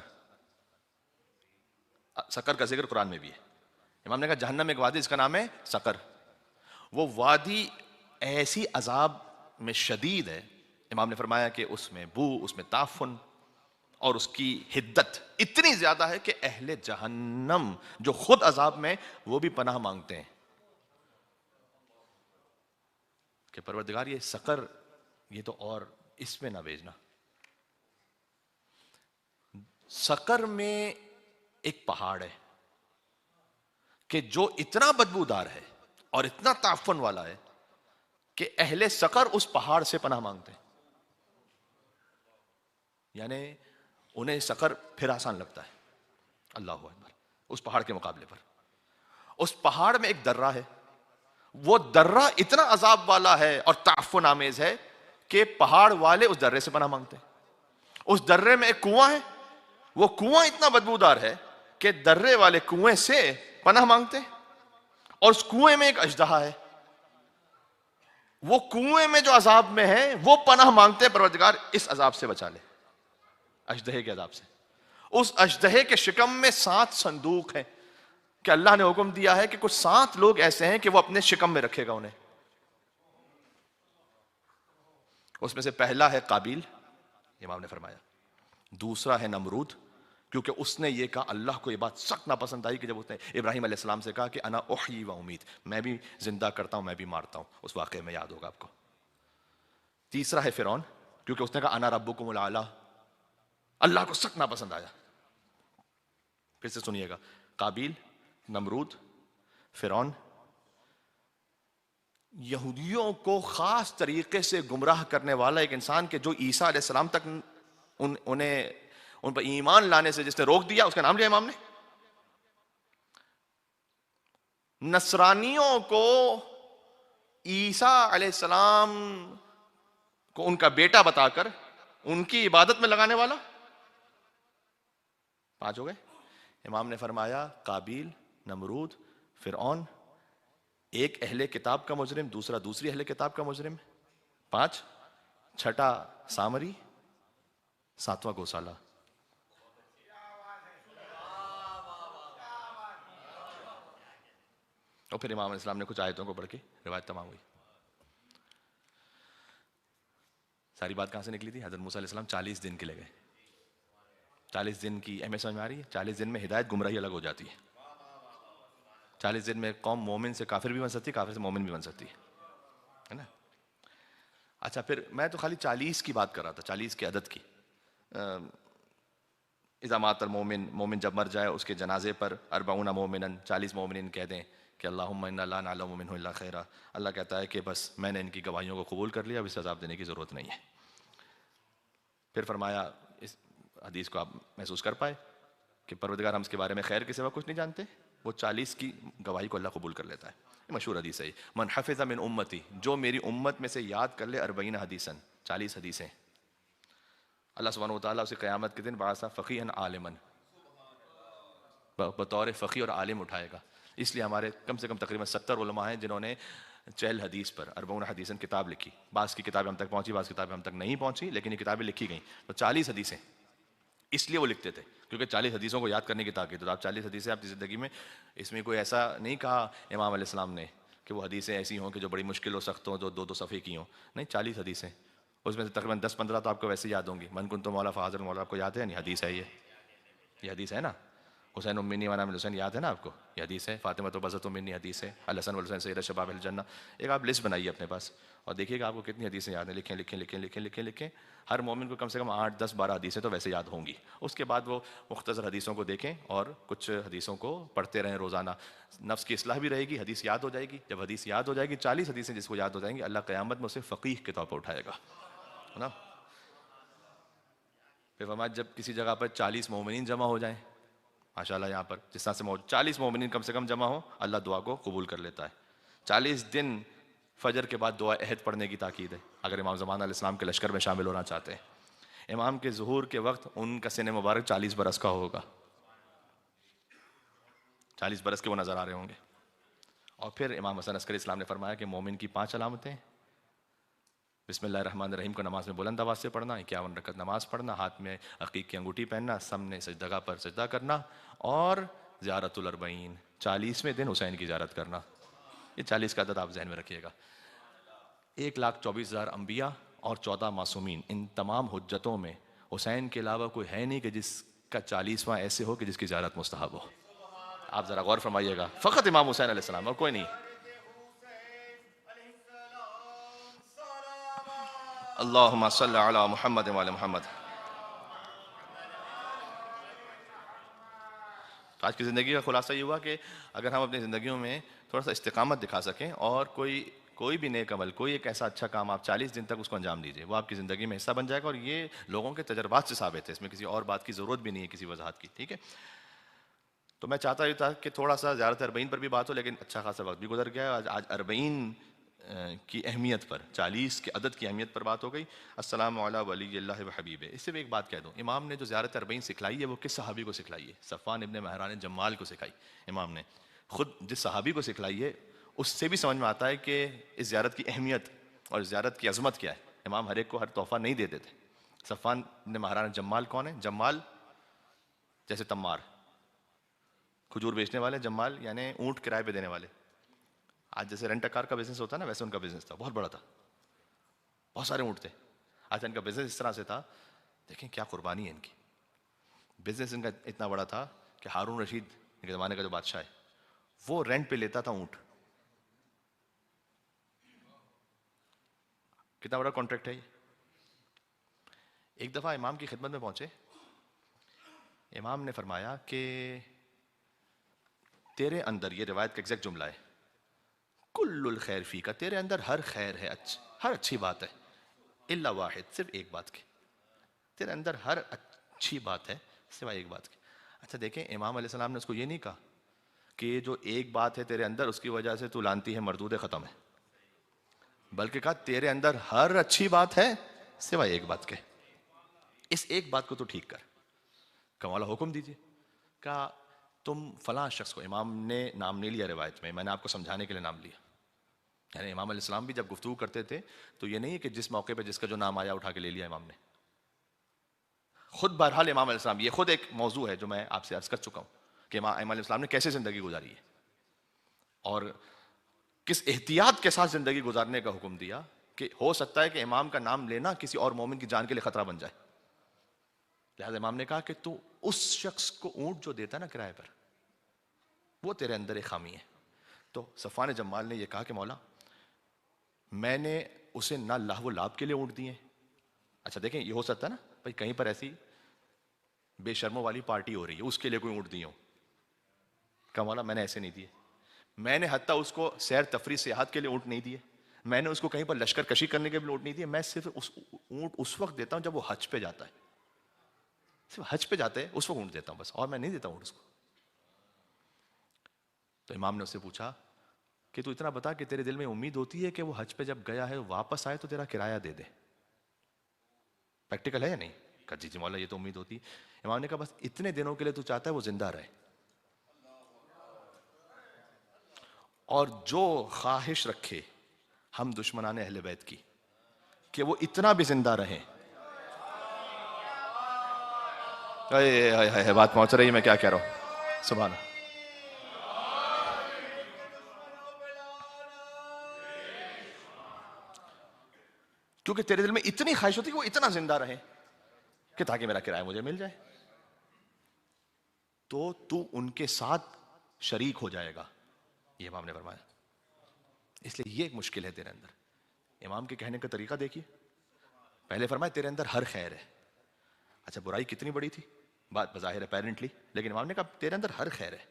سقر کا ذکر قرآن میں بھی ہے۔ امام نے کہا جہنم میں ایک وادی جس کا نام ہے سقر، وہ وادی ایسی عذاب میں شدید ہے، امام نے فرمایا کہ اس میں بو، اس میں تعفن اور اس کی حدت اتنی زیادہ ہے کہ اہل جہنم جو خود عذاب میں وہ بھی پناہ مانگتے ہیں کہ پروردگار یہ سقر، یہ تو اور اس میں نہ بھیجنا۔ سقر میں ایک پہاڑ ہے کہ جو اتنا بدبودار ہے اور اتنا تعفن والا ہے کہ اہل سقر اس پہاڑ سے پناہ مانگتے ہیں، یعنی انہیں سقر پھر آسان لگتا ہے۔ اللہ اکبر، اس پہاڑ کے مقابلے پر اس پہاڑ میں ایک درہ ہے، وہ درہ اتنا عذاب والا ہے اور تعفن آمیز ہے کہ پہاڑ والے اس درے سے پناہ مانگتے ہیں۔ اس درے میں ایک کنواں ہے، وہ کنواں اتنا بدبودار ہے کہ درے والے کنویں سے پناہ مانگتے ہیں، اور اس کنویں میں ایک اژدہا ہے، وہ کنویں میں جو عذاب میں ہے وہ پناہ مانگتے ہیں پروردگار اس عذاب سے بچا لے، اژدہے کے عذاب سے۔ اس اژدہے کے شکم میں 7 صندوق ہیں کہ اللہ نے حکم دیا ہے کہ کچھ 7 لوگ ایسے ہیں کہ وہ اپنے شکم میں رکھے گا انہیں۔ اس میں سے پہلا ہے قابیل، امام نے فرمایا، دوسرا ہے نمرود، کیونکہ اس نے یہ کہا، اللہ کو یہ بات سخت ناپسند آئی کہ جب اس نے ابراہیم علیہ السلام سے کہا کہ انا احیی و امید، میں بھی زندہ کرتا ہوں میں بھی مارتا ہوں، اس واقعے میں یاد ہوگا آپ کو۔ تیسرا ہے فرعون، کیونکہ اس نے کہا انا ربکم الاعلی، اللہ کو سخت ناپسند آیا۔ پھر سے سنیے گا، قابیل، نمرود، فرعون، یہودیوں کو خاص طریقے سے گمراہ کرنے والا ایک انسان کہ جو عیسیٰ علیہ السلام تک ان پر ایمان لانے سے جس نے روک دیا، اس کا نام لیا امام نے۔ نصرانیوں کو عیسیٰ علیہ السلام کو ان کا بیٹا بتا کر ان کی عبادت میں لگانے والا۔ 5 ہو گئے۔ امام نے فرمایا قابیل، نمرود، فرعون، ایک اہل کتاب کا مجرم، دوسرا دوسری اہل کتاب کا مجرم، 5، چھٹا سامری، 7واں گوسالہ۔ اور پھر امام علیہ السلام نے کچھ آیتوں کو پڑھ کے روایت تمام ہوئی۔ ساری بات کہاں سے نکلی تھی؟ حضرت موسیٰ علیہ السلام 40 دن کے لے گئے۔ 40 دن کی اہمیت سمجھ میں آ رہی ہے؟ 40 دن میں ہدایت گمراہی الگ ہو جاتی ہے۔ 40 دن میں قوم مومن سے کافر بھی بن سکتی ہے، کافر سے مومن بھی بن سکتی ہے نا۔ اچھا، پھر میں تو خالی 40 کی بات کر رہا تھا، 40 کے عدد کی۔ اذا مات المومن، مومن جب مر جائے اس کے جنازے پر 40 مومنا، 40 مومنین کہہ دیں کہ اللہم انا لا نعلم منہ الا خیرا، اللہ کہتا ہے کہ بس میں نے ان کی گواہیوں کو قبول کر لیا، اب اس عذاب دینے کی ضرورت نہیں ہے۔ پھر فرمایا حدیث کو آپ محسوس کر پائے کہ پروردگار ہم اس کے بارے میں خیر کے سوا کچھ نہیں جانتے، وہ 40 کی گواہی کو اللہ قبول کر لیتا ہے. یہ مشہور حدیث ہے. من حفظ من امتی، جو میری امت میں سے یاد کر لے 40 حدیثاً، 40 حدیثیں، اللہ سبحانہ وتعالیٰ اسے قیامت کے دن بعث فقیہا عالما، بطور فقیہ اور عالم اٹھائے گا. اس لیے ہمارے کم سے کم تقریباً 70 علماء ہیں جنہوں نے 40 حدیث پر 40 حدیثاً کتاب لکھی. بعض کی کتابیں ہم تک پہنچی، بعض کتابیں ہم تک نہیں پہنچی، لیکن یہ کتابیں لکھی گئیں. تو 40 حدیثیں اس لیے وہ لکھتے تھے کیونکہ 40 حدیثوں کو یاد کرنے کی طاقت. تو آپ 40 حدیثیں آپ کی زندگی میں، اس میں کوئی ایسا نہیں کہا امام علیہ السلام نے کہ وہ حدیثیں ایسی ہوں کہ جو بڑی مشکل ہو، سخت ہوں، جو 2 صفحے کی ہوں. نہیں، 40 حدیثیں، اس میں سے تقریباً 10-15 تو آپ کو ویسے یاد ہوں گی. من کنت مولا فحاضر مولا، آپ کو یاد ہے نہیں؟ حدیث ہے یہ حدیث ہے نا. حسین منی وانا من حسین، یاد ہے نا آپ کو؟ یہ حدیث ہے. فاطمہ تو بزت منی، حدیث ہے. الحسن والحسین سید شباب الجنہ. ایک آپ لسٹ بنائیے اپنے پاس اور دیکھیے گا آپ کو کتنی حدیثیں یاد ہیں. لکھیں لکھیں لکھیں لکھیں لکھیں لکھیں. ہر مومن کو کم سے کم 8 10 12 حدیثیں تو ویسے یاد ہوں گی. اس کے بعد وہ مختصر حدیثوں کو دیکھیں اور کچھ حدیثوں کو پڑھتے رہیں روزانہ. نفس کی اصلاح بھی رہے گی، حدیث یاد ہو جائے گی. جب حدیث یاد ہو جائے گی، 40 حدیثیں جس کو یاد ہو جائیں گی، اللہ قیامت میں اسے فقیہ کے طور پر اٹھائے گا، ہے نا. پھر فرمایا جب کسی جگہ پر 40 مومنین جمع ہو جائیں، ماشاءاللہ یہاں پر جس طرح سے 40 مومنین کم سے کم جمع ہوں، اللہ دعا کو قبول کر لیتا ہے. 40 دن فجر کے بعد دعا عہد پڑھنے کی تاکید ہے اگر امام زمان علیہ السلام کے لشکر میں شامل ہونا چاہتے ہیں. امام کے ظہور کے وقت ان کا سن مبارک 40 برس کا ہوگا. 40 برس کے وہ نظر آ رہے ہوں گے. اور پھر امام حسن عسکری اسلام نے فرمایا کہ مومن کی 5 علامتیں: بسم اللہ الرحمن الرحیم کو نماز میں بلند آواز سے پڑھنا، 51 رکعت نماز پڑھنا، ہاتھ میں عقیق کی انگوٹھی پہننا، سامنے سجدگاہ پر سجدہ کرنا، اور زیارت الاربعین، 40ویں دن حسین کی زیارت کرنا. یہ 40 کا عدد آپ ذہن میں رکھیے گا. 1,24,000 انبیاء اور 14 معصومین، ان تمام حجتوں میں حسین کے علاوہ کوئی ہے نہیں کہ جس کا 40واں ایسے ہو کہ جس کی زیارت مستحب ہو. آپ ذرا غور فرمائیے گا، فقط امام حسین علیہ السلام اور کوئی نہیں. اللہم صلی علی محمد وعلی محمد. آج کی زندگی کا خلاصہ یہ ہوا کہ اگر ہم اپنی زندگیوں میں تھوڑا سا استقامت دکھا سکیں اور کوئی بھی نیک عمل، کوئی ایک ایسا اچھا کام آپ 40 دن تک اس کو انجام دیجئے، وہ آپ کی زندگی میں حصہ بن جائے گا. اور یہ لوگوں کے تجربات سے ثابت ہے، اس میں کسی اور بات کی ضرورت بھی نہیں ہے، کسی وضاحت کی. ٹھیک ہے، تو میں چاہتا یہ تھا کہ تھوڑا سا زیارت اربعین پر بھی بات ہو، لیکن اچھا خاصا وقت بھی گزر گیا. آج اربعین کی اہمیت پر، 40 کے عدد کی اہمیت پر بات ہو گئی. السلام علی ولی اللہ و حبیب. اس سے بھی ایک بات کہہ دوں، امام نے جو زیارت اربعین سکھلائی ہے وہ کس صحابی کو سکھلائی ہے؟ صفوان ابن مہران جمال کو سکھائی امام نے. خود جس صحابی کو سکھلائی ہے اس سے بھی سمجھ میں آتا ہے کہ اس زیارت کی اہمیت اور اس زیارت کی عظمت کیا ہے. امام ہر ایک کو ہر تحفہ نہیں دیتے تھے. صفوان ابن مہران جمال کون ہے؟ جمال جیسے تمار، کھجور بیچنے والے. جمال یعنی اونٹ کرائے پہ دینے والے. آج جیسے رینٹ کار کا بزنس ہوتا ہے نا، ویسے ان کا بزنس تھا، بہت بڑا تھا، بہت سارے اونٹ تھے. آج ان کا بزنس اس طرح سے تھا، دیکھیں کیا قربانی ہے ان کی. بزنس ان کا اتنا بڑا تھا کہ ہارون رشید کے زمانے کا جو بادشاہ ہے وہ رینٹ پہ لیتا تھا اونٹ. کتنا بڑا کانٹریکٹ ہے یہ. ایک دفعہ امام کی خدمت میں پہنچے، امام نے فرمایا کہ تیرے اندر، یہ روایت کا ایگزیکٹ جملہ ہے، کل الخیر فی کا، تیرے اندر ہر خیر ہے، ہر اچھی بات ہے، الا واحد، صرف ایک بات کی. تیرے اندر ہر اچھی بات ہے سوائے ایک بات کی. اچھا دیکھیں، امام علیہ السلام نے اس کو یہ نہیں کہا کہ یہ جو ایک بات ہے تیرے اندر اس کی وجہ سے تو لانتی ہے، مردود ختم ہے، بلکہ کہا تیرے اندر ہر اچھی بات ہے سوائے ایک بات کے، اس ایک بات کو تو ٹھیک کر. کمالا حکم دیجیے. کہا تم فلاں شخص کو، امام نے نام نہیں لیا روایت میں نے آپ کو سمجھانے کے لیے نام لیا. یعنی امام علیہ السلام بھی جب گفتگو کرتے تھے تو یہ نہیں ہے کہ جس موقع پہ جس کا جو نام آیا اٹھا کے لے لیا امام نے. خود بہرحال امام علیہ السلام، یہ خود ایک موضوع ہے جو میں آپ سے عرض کر چکا ہوں کہ امام علیہ السلام نے کیسے زندگی گزاری ہے اور کس احتیاط کے ساتھ زندگی گزارنے کا حکم دیا کہ ہو سکتا ہے کہ امام کا نام لینا کسی اور مومن کی جان کے لیے خطرہ بن جائے. لہذا امام نے کہا کہ تو اس شخص کو اونٹ جو دیتا ہے نا کرائے پر، وہ تیرے اندر ایک خامی ہے. تو صفوان جمال نے یہ کہا کہ مولا میں نے اسے نہ لہو و لعب کے لیے اونٹ دیے. اچھا دیکھیں، یہ ہو سکتا ہے نا بھائی کہیں پر ایسی بے شرموں والی پارٹی ہو رہی ہے، اس کے لیے کوئی اونٹ دیے ہوں. کہا مولا میں نے ایسے نہیں دیے. میں نے حتیٰ اس کو سیر تفریح سیاحت کے لیے اونٹ نہیں دیے. میں نے اس کو کہیں پر لشکر کشی کرنے کے لیے اونٹ نہیں دیے. میں صرف اونٹ اس وقت دیتا ہوں جب وہ حج پہ جاتا ہے. صرف حج پہ جاتے ہیں اس وقت اونٹ دیتا ہوں بس، اور میں نہیں دیتا اونٹ اس کو. تو امام نے اس سے پوچھا کہ تو اتنا بتا کہ تیرے دل میں امید ہوتی ہے کہ وہ حج پہ جب گیا ہے واپس آئے تو تیرا کرایہ دے دے، پریکٹیکل ہے یا نہیں؟ کہا جی جی مولا یہ تو امید ہوتی. امام نے کہا بس اتنے دنوں کے لیے تو چاہتا ہے وہ زندہ رہے، اور جو خواہش رکھے ہم دشمنان اہل بیت کی کہ وہ اتنا بھی زندہ رہیں. بات پہنچ رہی ہے میں کیا کہہ رہا ہوں؟ سبحان اللہ. کیونکہ تیرے دل میں اتنی خواہش ہوتی کہ وہ اتنا زندہ رہے کہ تاکہ میرا کرایہ مجھے مل جائے، تو ان کے ساتھ شریک ہو جائے گا، یہ امام نے فرمایا. اس لیے یہ ایک مشکل ہے تیرے اندر. امام کے کہنے کا طریقہ دیکھیے، پہلے فرمایا تیرے اندر ہر خیر ہے. اچھا برائی کتنی بڑی تھی، بات بظاہر ہے پیرنٹلی، لیکن امام نے کہا تیرے اندر ہر خیر ہے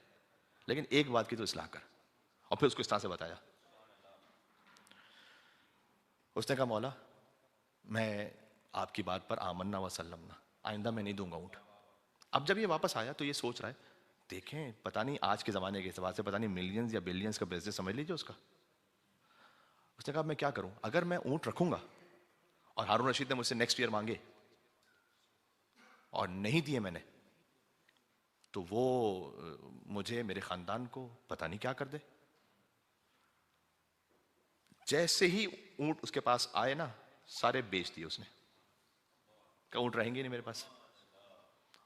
لیکن ایک بات کی تو اصلاح کر. اور پھر اس کو اس طرح سے بتایا. اس نے کہا مولا میں آپ کی بات پر آمنا و سلمنا، آئندہ میں نہیں دوں گا اونٹ. اب جب یہ واپس آیا تو یہ سوچ رہا ہے دیکھیں پتہ نہیں آج کے زمانے کے اعتبار سے پتہ نہیں ملینز یا بلینز کا بزنس سمجھ لیجیے اس کا. اس نے کہا میں کیا کروں، اگر میں اونٹ رکھوں گا اور ہارون رشید نے مجھ سے نیکسٹ ایئر مانگے اور نہیں دیے میں نے، تو وہ مجھے میرے خاندان کو پتہ نہیں کیا کر دے. جیسے ہی اونٹ اس کے پاس آئے نا سارے بیچ دیے اس نے، کہ اونٹ رہیں گے نہیں میرے پاس.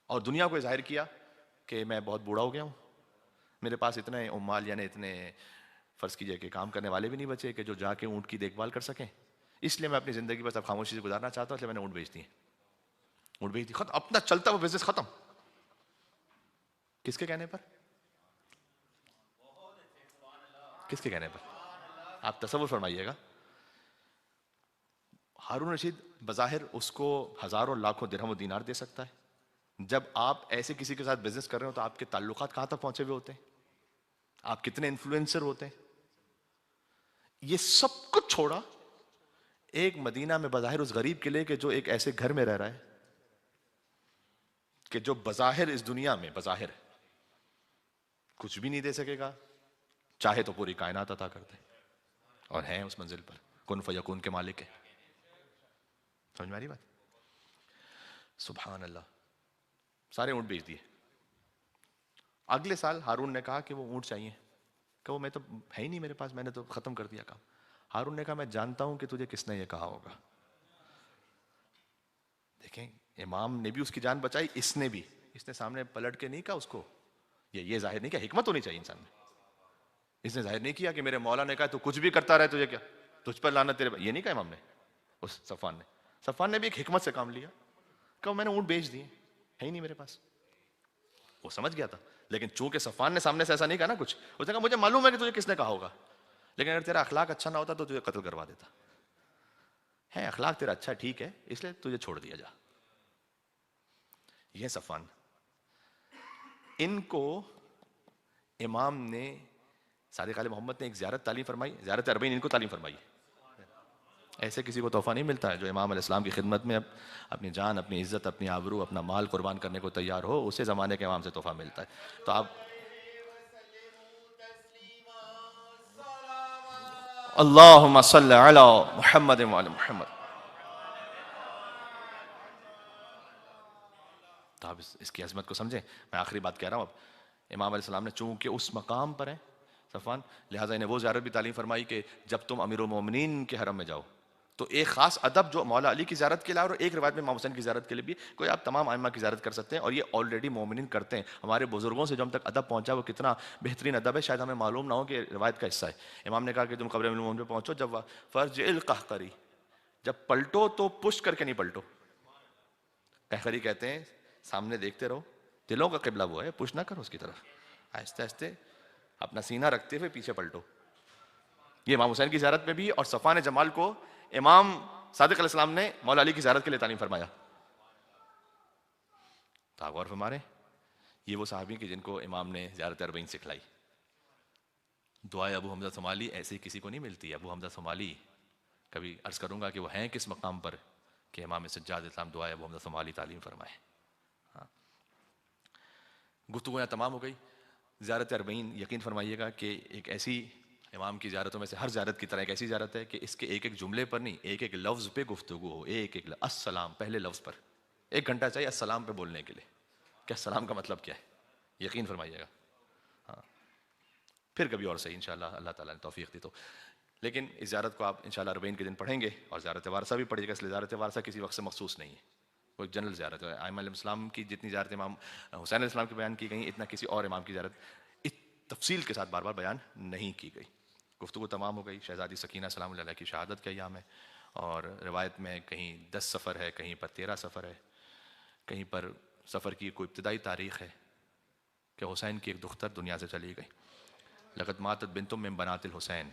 اور دنیا کو ظاہر کیا کہ میں بہت بوڑھا ہو گیا ہوں، میرے پاس اتنے عمال یعنی اتنے فرض کیجئے کہ کام کرنے والے بھی نہیں بچے کہ جو جا کے اونٹ کی دیکھ بھال کر سکیں. اس لیے میں اپنی زندگی بس اب خاموشی سے گزارنا چاہتا ہوں، اس لیے میں نے اونٹ بیچ دیے. اونٹ بیچ دی، ختم، اپنا چلتا وہ بزنس ختم. کس کے کہنے پر؟ کس کے کہنے پر؟ آپ تصور فرمائیے گا. ہارون رشید بظاہر اس کو ہزاروں لاکھوں درہم و دینار دے سکتا ہے. جب آپ ایسے کسی کے ساتھ بزنس کر رہے ہو تو آپ کے تعلقات کہاں تک پہنچے ہوئے ہوتے ہیں، آپ کتنے انفلوئنسر ہوتے ہیں. یہ سب کچھ چھوڑا ایک مدینہ میں بظاہر اس غریب کے لیے کہ جو ایک ایسے گھر میں رہ رہا ہے کہ جو بظاہر اس دنیا میں بظاہر کچھ بھی نہیں دے سکے گا، چاہے تو پوری کائنات عطا کر دے، اور ہیں اس منزل پر، کن فیکون کے مالک ہے. سمجھ میں آ رہی بات؟ سبحان اللہ. سارے اونٹ بیچ دیے. اگلے سال ہارون نے کہا کہ وہ اونٹ چاہیے، کہ وہ میں تو ہے ہی نہیں میرے پاس، میں نے تو ختم کر دیا کام. ہارون نے کہا میں جانتا ہوں کہ تجھے کس نے یہ کہا ہوگا. دیکھیں امام نے بھی اس کی جان بچائی، اس نے بھی، اس نے سامنے پلٹ کے نہیں کہا اس کو، یہ ظاہر نہیں کیا، حکمت ہونی چاہیے انسان میں. اس نے ظاہر نہیں کیا کہ میرے مولا نے کہا تو کچھ بھی کرتا رہے تجھے کیا، تجھ پر لعنت تیرے، یہ نہیں کہا امام نے. اس صفوان نے بھی ایک حکمت سے کام لیا، کہ میں نے اونٹ بیچ دیے، ہے ہی نہیں میرے پاس. وہ سمجھ گیا تھا، لیکن چونکہ صفوان نے سامنے سے ایسا نہیں کہا نا کچھ، اس نے کہا مجھے معلوم ہے کہ تجھے کس نے کہا ہوگا، لیکن اگر تیرا اخلاق اچھا نہ ہوتا تو تجھے قتل کروا دیتا. ہے اخلاق تیرا اچھا ٹھیک ہے اس لیے تجھے چھوڑ دیا جا. یہ صفوان، ان کو امام نے صادق آل محمد نے ایک زیارت تعلیم فرمائی، زیارت اربعین ان کو تعلیم فرمائی. ایسے کسی کو تحفہ نہیں ملتا ہے جو امام علیہ السلام کی خدمت میں اپنی جان، اپنی عزت، اپنی آبرو، اپنا مال قربان کرنے کو تیار ہو، اسے زمانے کے امام سے تحفہ ملتا ہے. تو آپ اللہم صلی علی محمد وعلی محمد. تو آپ اس کی عظمت کو سمجھیں. میں آخری بات کہہ رہا ہوں اب. امام علیہ السلام نے چونکہ اس مقام پر ہیں صفوان، لہٰذا انہیں وہ زیارت بھی تعلیم فرمائی کہ جب تم امیر المومنین کے حرم میں جاؤ تو ایک خاص ادب جو مولا علی کی زیارت کے لیے اور ایک روایت میں امام حسین کی زیارت کے لیے بھی، کوئی آپ تمام ائمہ کی زیارت کر سکتے ہیں، اور یہ آلریڈی مومنین کرتے ہیں. ہمارے بزرگوں سے جو ہم تک ادب پہنچا وہ کتنا بہترین ادب ہے، شاید ہمیں معلوم نہ ہو کہ روایت کا حصہ ہے. امام نے کہا کہ تم قبر امیر المومنین پہ پہنچو، جب فرجع القہقری، جب پلٹو تو پشت کر کے نہیں پلٹو. قہقری کہتے ہیں سامنے دیکھتے رہو، دلوں کا قبلہ وہ ہے، پش نہ کرو اس کی طرف، آہستہ آہستہ اپنا سینہ رکھتے ہوئے پیچھے پلٹو. یہ امام حسین کی زیارت میں بھی، اور صفوان جمال کو امام صادق علیہ السلام نے مولا علی کی زیارت کے لیے تعلیم فرمایا. تو آپ غور فرمائیں، یہ وہ صحابی کہ جن کو امام نے زیارت اربعین سکھلائی. دعائے ابو حمزہ صومالی ایسی کسی کو نہیں ملتی. ابو حمزہ صومالی کبھی عرض کروں گا کہ وہ ہیں کس مقام پر کہ امام سجاد اسلام دعائے ابو حمزہ صومالی تعلیم فرمائے. گفتگو یہاں تمام ہو گئی. زیارت اربعین یقین فرمائیے گا کہ ایک ایسی امام کی زیارتوں میں سے ہر زیارت کی طرح ایک ایسی زیارت ہے کہ اس کے ایک ایک جملے پر نہیں، ایک ایک لفظ پہ گفتگو ہو. ایک ایک السلام پہلے لفظ پر 1 گھنٹہ چاہیے السلام پہ بولنے کے لیے کہ السلام کا مطلب کیا ہے، یقین فرمائیے گا. ہاں پھر کبھی اور صحیح انشاءاللہ اللہ تعالیٰ نے توفیق دی تو. لیکن اس زیارت کو آپ انشاءاللہ اربعین کے دن پڑھیں گے اور زیارت وارثہ بھی پڑھیے گا، اس لیے زیارت وارثہ کسی وقت سے مخصوص نہیں ہے، وہ ایک جنرل زیارت ہے. ائمہ علیہ السلام کی جتنی زیارت امام حسین علیہ السلام کی بیان کی گئی، اتنا کسی اور امام کی زیارت اس تفصیل کے ساتھ بار بار بیان نہیں کی گئی. گفتگو تمام ہو گئی. شہزادی سکینہ سلام اللہ علیہ کی شہادت کا ایام ہے، اور روایت میں کہیں 10 سفر ہے، کہیں پر 13 سفر ہے، کہیں پر سفر کی کوئی ابتدائی تاریخ ہے کہ حسین کی ایک دختر دنیا سے چلی گئی. لقد ماتت بنت من بنات الحسین.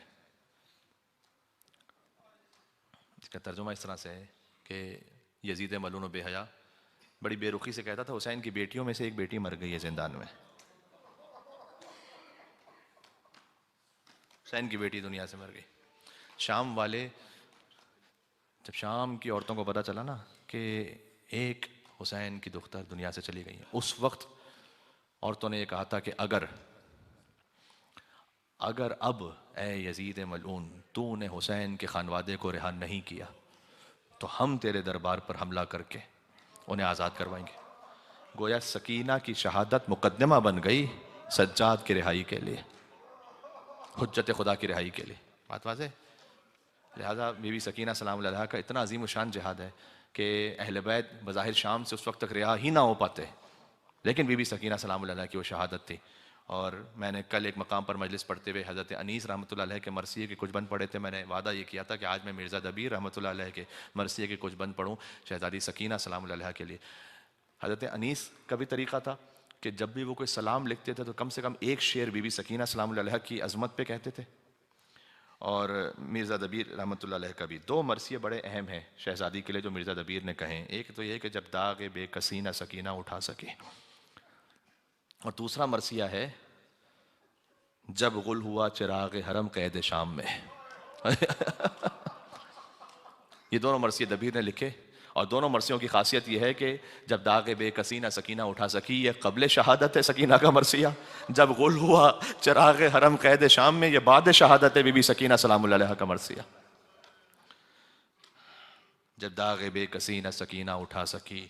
اس کا ترجمہ اس طرح سے ہے کہ یزید ملعون و بے حیا بڑی بے رخی سے کہتا تھا حسین کی بیٹیوں میں سے ایک بیٹی مر گئی ہے زندان میں. حسین کی بیٹی دنیا سے مر گئی. شام والے جب شام کی عورتوں کو پتہ چلا نا کہ ایک حسین کی دختر دنیا سے چلی گئی ہے، اس وقت عورتوں نے یہ کہا تھا کہ اگر اب اے یزید ملعون تو نے حسین کے خانوادے کو رہا نہیں کیا تو ہم تیرے دربار پر حملہ کر کے انہیں آزاد کروائیں گے. گویا سکینہ کی شہادت مقدمہ بن گئی سجاد کی رہائی کے لیے، حجت خدا کی رہائی کے لیے. بات واضح. لہٰذا بی بی سکینہ سلام اللہ علیہا کا اتنا عظیم الشان جہاد ہے کہ اہل بیت بظاہر شام سے اس وقت تک رہا ہی نہ ہو پاتے، لیکن بی بی سکینہ سلام اللہ علیہا کی وہ شہادت تھی. اور میں نے کل ایک مقام پر مجلس پڑھتے ہوئے حضرت انیس رحمۃ اللہ علیہ کے مرثیے کے کچھ بند پڑھے تھے. میں نے وعدہ یہ کیا تھا کہ آج میں مرزا دبیر رحمۃ اللہ علیہ کے مرثیے کے کچھ بند پڑھوں شہزادی سکینہ سلام اللہ علیہ کے لیے. حضرت انیس کا بھی طریقہ تھا کہ جب بھی وہ کوئی سلام لکھتے تھے تو کم سے کم ایک شعر بی بی سکینہ سلام اللہ علیہ کی عظمت پہ کہتے تھے. اور مرزا دبیر رحمۃ اللہ علیہ کا بھی 2 مرثیے بڑے اہم ہیں شہزادی کے لیے جو مرزا دبیر نے کہیں. ایک تو یہ کہ جب داغ بے کسی نہ سکینہ اٹھا سکے، اور دوسرا مرثیہ ہے جب غل ہوا چراغ حرم قید شام میں. یہ دونوں مرثیے دبیر نے لکھے، اور دونوں مرثیوں کی خاصیت یہ ہے کہ جب داغ بے کسی نہ سکینہ اٹھا سکی یہ قبل شہادت ہے سکینہ کا مرثیہ، جب غل ہوا چراغ حرم قید شام میں یہ بعد شہادت ہے بی بی سکینہ سلام اللہ علیہ کا مرثیہ. جب داغ بے کسی نہ سکینہ اٹھا سکی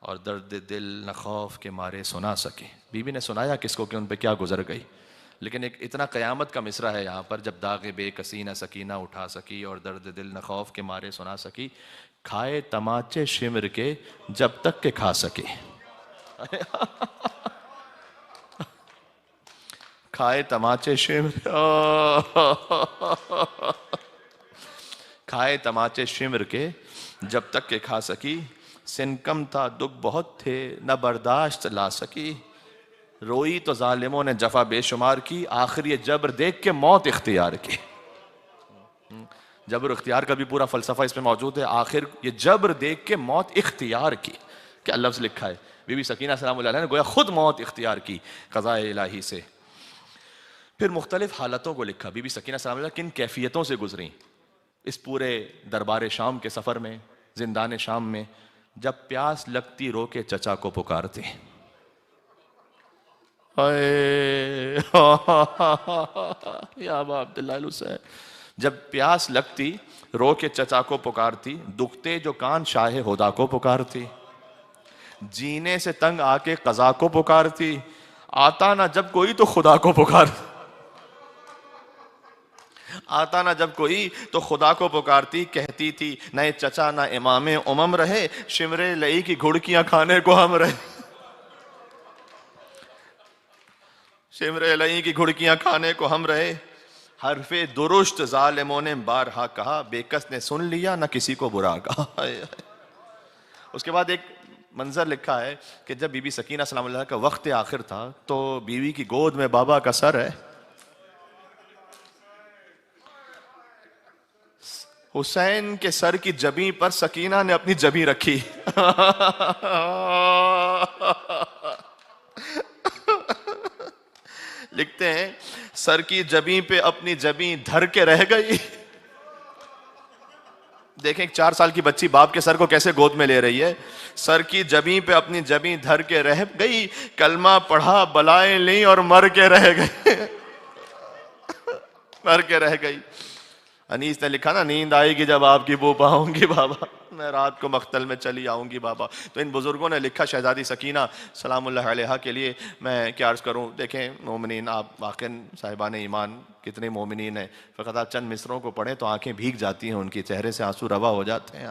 اور درد دل نہ خوف کے مارے سنا سکی. بی بی نے سنایا کس کو کہ ان پہ کیا گزر گئی، لیکن ایک اتنا قیامت کا مصرع ہے یہاں پر، جب داغ بے کسی نہ سکینہ اٹھا سکی اور درد دل نہ خوف کے مارے سنا سکی، کھائے تماچے شمر کے جب تک کہ کھا سکی. کھائے تماچے شمر کھائے تماچے شمر کے جب تک کہ کھا سکی، سنکم تھا دکھ بہت تھے نہ برداشت لا سکی. روئی تو ظالموں نے جفا بے شمار کی، آخر یہ جبر دیکھ کے موت اختیار کی. جبر اختیار کا بھی پورا فلسفہ اس میں موجود ہے. آخر یہ جبر دیکھ کے موت اختیار کی، کیا لفظ لکھا ہے. بی بی سکینہ سلام اللہ علیہ نے گویا خود موت اختیار کی قضاء الہی سے. پھر مختلف حالتوں کو لکھا. بی بی سکینہ سلام اللہ کن کیفیتوں سے گزریں اس پورے دربار شام کے سفر میں، زندان شام میں. جب پیاس لگتی رو کے چچا کو پکارتی. یا ابا عبداللہ الحسین. جب پیاس لگتی رو کے چچا کو پکارتی، دکھتے جو کان شاہ ہدا کو پکارتی. جینے سے تنگ آ کے قضا کو پکارتی، آتا نہ جب کوئی تو خدا کو پکارتی. آتا نہ جب کوئی تو خدا کو پکارتی. کہتی تھی نہ چچا نہ امام امم رہے، شمرے لئی کی گھڑکیاں کھانے کو ہم رہے. شمرے لئی کی گھڑکیاں کھانے کو ہم رہے. حرف درشت ظالموں نے بارہا کہا، بے کس نے سن لیا نہ کسی کو برا کہا. اس کے بعد ایک منظر لکھا ہے کہ جب بی بی سکینہ سلام اللہ کا وقت آخر تھا تو بیوی کی گود میں بابا کا سر ہے. حسین کے سر کی جبیں پر سکینہ نے اپنی جبیں رکھی. لکھتے ہیں سر کی جبیں پہ اپنی جبیں دھر کے رہ گئی. دیکھیں ایک 4 سال کی بچی باپ کے سر کو کیسے گود میں لے رہی ہے، سر کی جبیں پہ اپنی جبیں دھر کے رہ گئی، کلمہ پڑھا بلائیں لیں اور مر کے رہ گئی مر کے رہ گئی۔ انیس نے لکھا نا، نیند آئے گی جب آپ کی بو پاؤں گی بابا، میں رات کو مقتل میں چلی آؤں گی بابا۔ تو ان بزرگوں نے لکھا شہزادی سکینہ سلام اللہ علیہا کے لیے، میں کیا عرض کروں۔ دیکھیں مومنین، آپ واقعاً صاحبان ایمان کتنے مومنین ہیں، فقط آپ چند مصروں کو پڑھیں تو آنکھیں بھیگ جاتی ہیں، ان کی چہرے سے آنسو روا ہو جاتے ہیں،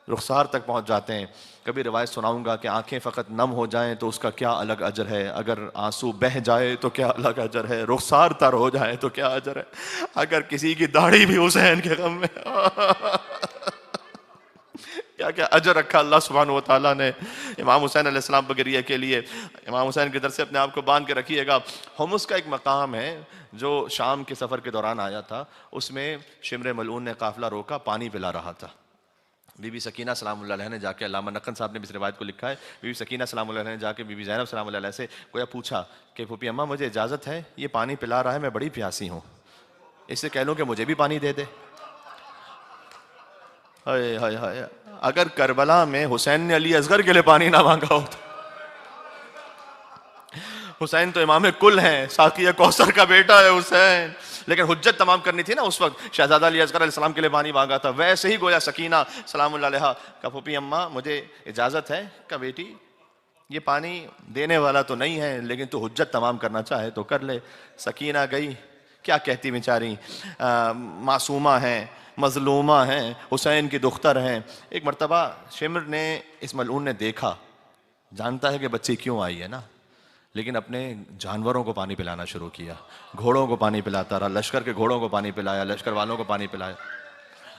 رخسار تک پہنچ جاتے ہیں۔ کبھی روایت سناؤں گا کہ آنکھیں فقط نم ہو جائیں تو اس کا کیا الگ اجر ہے، اگر آنسو بہہ جائے تو کیا الگ اجر ہے، رخسار تر ہو جائے تو کیا اجر ہے، اگر کسی کی داڑھی بھی حسین کے غم میں کیا کیا اجر رکھا اللہ سبحانہ و تعالیٰ نے امام حسین علیہ السلام پر گریہ کے لیے۔ امام حسین کے در سے اپنے آپ کو باندھ کے رکھیے گا۔ حمص کا ایک مقام ہے جو شام کے سفر کے دوران آیا تھا، اس میں شمر ملعون نے قافلہ روکا، پانی پلا رہا تھا۔ بی بی سکینہ سلام اللہ علیہ نے جا کے، علامہ نقن صاحب نے بھی اس روایت کو لکھا ہے، بی بی سکینہ سلام اللہ علیہ نے جا کے بی بی زینب سلام اللہ علیہ سے گویا پوچھا کہ پھوپھی اماں مجھے اجازت ہے، یہ پانی پلا رہا ہے، میں بڑی پیاسی ہوں، اس سے کہہ لوں کہ مجھے بھی پانی دے دے۔ ہائے ہائے ہائے، اگر کربلا میں حسین نے علی اصغر کے لیے پانی نہ مانگا ہو تو حسین تو امام کل ہیں، ساقی کوثر کا بیٹا ہے حسین، لیکن حجت تمام کرنی تھی نا اس وقت، شہزادہ علی اصغر علیہ السلام کے لیے پانی مانگا تھا۔ ویسے ہی گویا سکینہ سلام اللہ علیہ کا پھوپھی اماں مجھے اجازت ہے کہ بیٹی یہ پانی دینے والا تو نہیں ہے لیکن تو حجت تمام کرنا چاہے تو کر لے۔ سکینہ گئی، کیا کہتی بیچاری، معصومہ ہیں، مظلومہ ہیں، حسین کی دختر ہیں۔ ایک مرتبہ شمر نے، اس ملعون نے دیکھا، جانتا ہے کہ بچی کیوں آئی ہے نا، لیکن اپنے جانوروں کو پانی پلانا شروع کیا، گھوڑوں کو پانی پلاتا رہا، لشکر کے گھوڑوں کو پانی پلایا، لشکر والوں کو پانی پلایا۔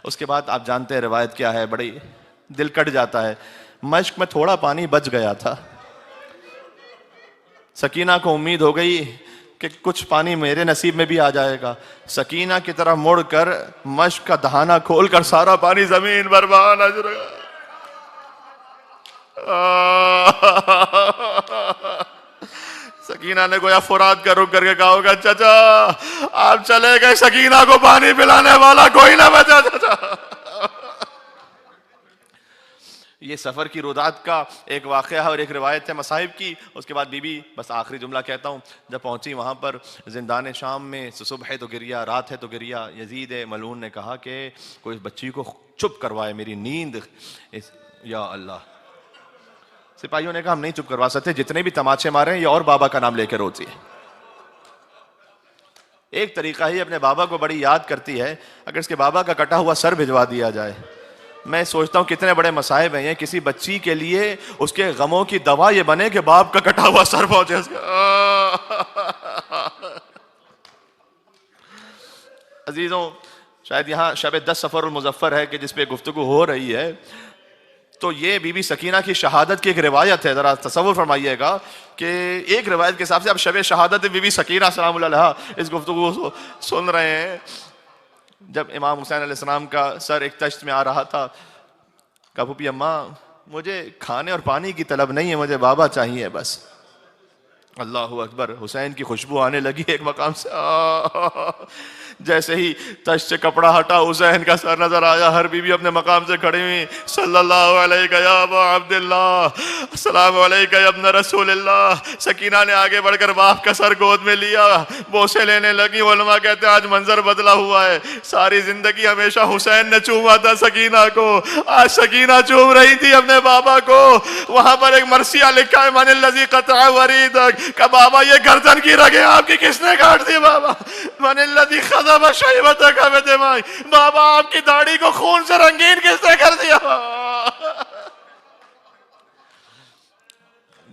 اس کے بعد آپ جانتے ہیں روایت کیا ہے، بڑی دل کٹ جاتا ہے، مشق میں تھوڑا پانی بچ گیا تھا، سکینہ کو امید ہو گئی کہ کچھ پانی میرے نصیب میں بھی آ جائے گا، سکینہ کی طرف مڑ کر مشق کا دہانہ کھول کر سارا پانی زمین پر بہانا شروع سکینہ نے گویا فرات کا رخ کر کے کہا ہوگا چچا آپ چلے گئے، سکینہ کو پانی پلانے والا کوئی نہ بچا چچا۔ یہ سفر کی رودات کا ایک واقعہ ہے اور ایک روایت ہے مصائب کی۔ اس کے بعد بی بی، بس آخری جملہ کہتا ہوں، جب پہنچی وہاں پر زندان شام میں، صبح ہے تو گریا، رات ہے تو گریا، یزید ملعون نے کہا کہ کوئی بچی کو چپ کروائے، میری نیند یا اللہ۔ سپاہیوں نے کہا ہم نہیں چپ کروا سکتے، جتنے بھی تماچے مارے ہیں یہ اور بابا کا نام لے کے روتی ہے۔ ایک طریقہ ہی اپنے بابا کو بڑی یاد کرتی ہے، اگر اس کے بابا کا کٹا ہوا سر بھجوا دیا جائے۔ میں سوچتا ہوں کتنے بڑے مصائب ہیں یہ، کسی بچی کے لیے اس کے غموں کی دوا یہ بنے کہ باپ کا کٹا ہوا سر پہنچے اس عزیزوں شاید یہاں شب 10 صفر المظفر ہے کہ جس پہ گفتگو ہو رہی ہے، تو یہ بی بی سکینہ کی شہادت کی ایک روایت ہے، ذرا تصور فرمائیے گا کہ ایک روایت کے حساب سے اب شب شہادت بی بی سکینہ سلام اللہ علیہا اس گفتگو کو سن رہے ہیں۔ جب امام حسین علیہ السلام کا سر ایک تشت میں آ رہا تھا، کہا پھوپھی اماں مجھے کھانے اور پانی کی طلب نہیں ہے، مجھے بابا چاہیے بس۔ اللہ اکبر، حسین کی خوشبو آنے لگی ایک مقام سے، جیسے ہی تشت سے کپڑا ہٹا حسین کا سر نظر آیا، ہر بی بی اپنے مقام سے کھڑی ہوئی، صلی اللہ علیہ یا ابا عبداللہ، السلام علیکہ یا ابن رسول اللہ۔ سکینہ نے آگے بڑھ کر باپ کا سر گود میں لیا، بوسے لینے لگی۔ علماء کہتے ہیں آج منظر بدلا ہوا ہے، ساری زندگی ہمیشہ حسین نے چوما تھا سکینہ کو، آج سکینہ چوم رہی تھی اپنے بابا کو۔ وہاں پر ایک مرثیہ لکھا ہے، من الذی قطع وریدک، کہ بابا یہ گردن کی رگیں آپ کی کس نے کاٹ دی بابا؟ من الذی خضب شیبتک بدماء، بابا آپ کی داڑھی کو خون سے رنگین کس نے کر دیا؟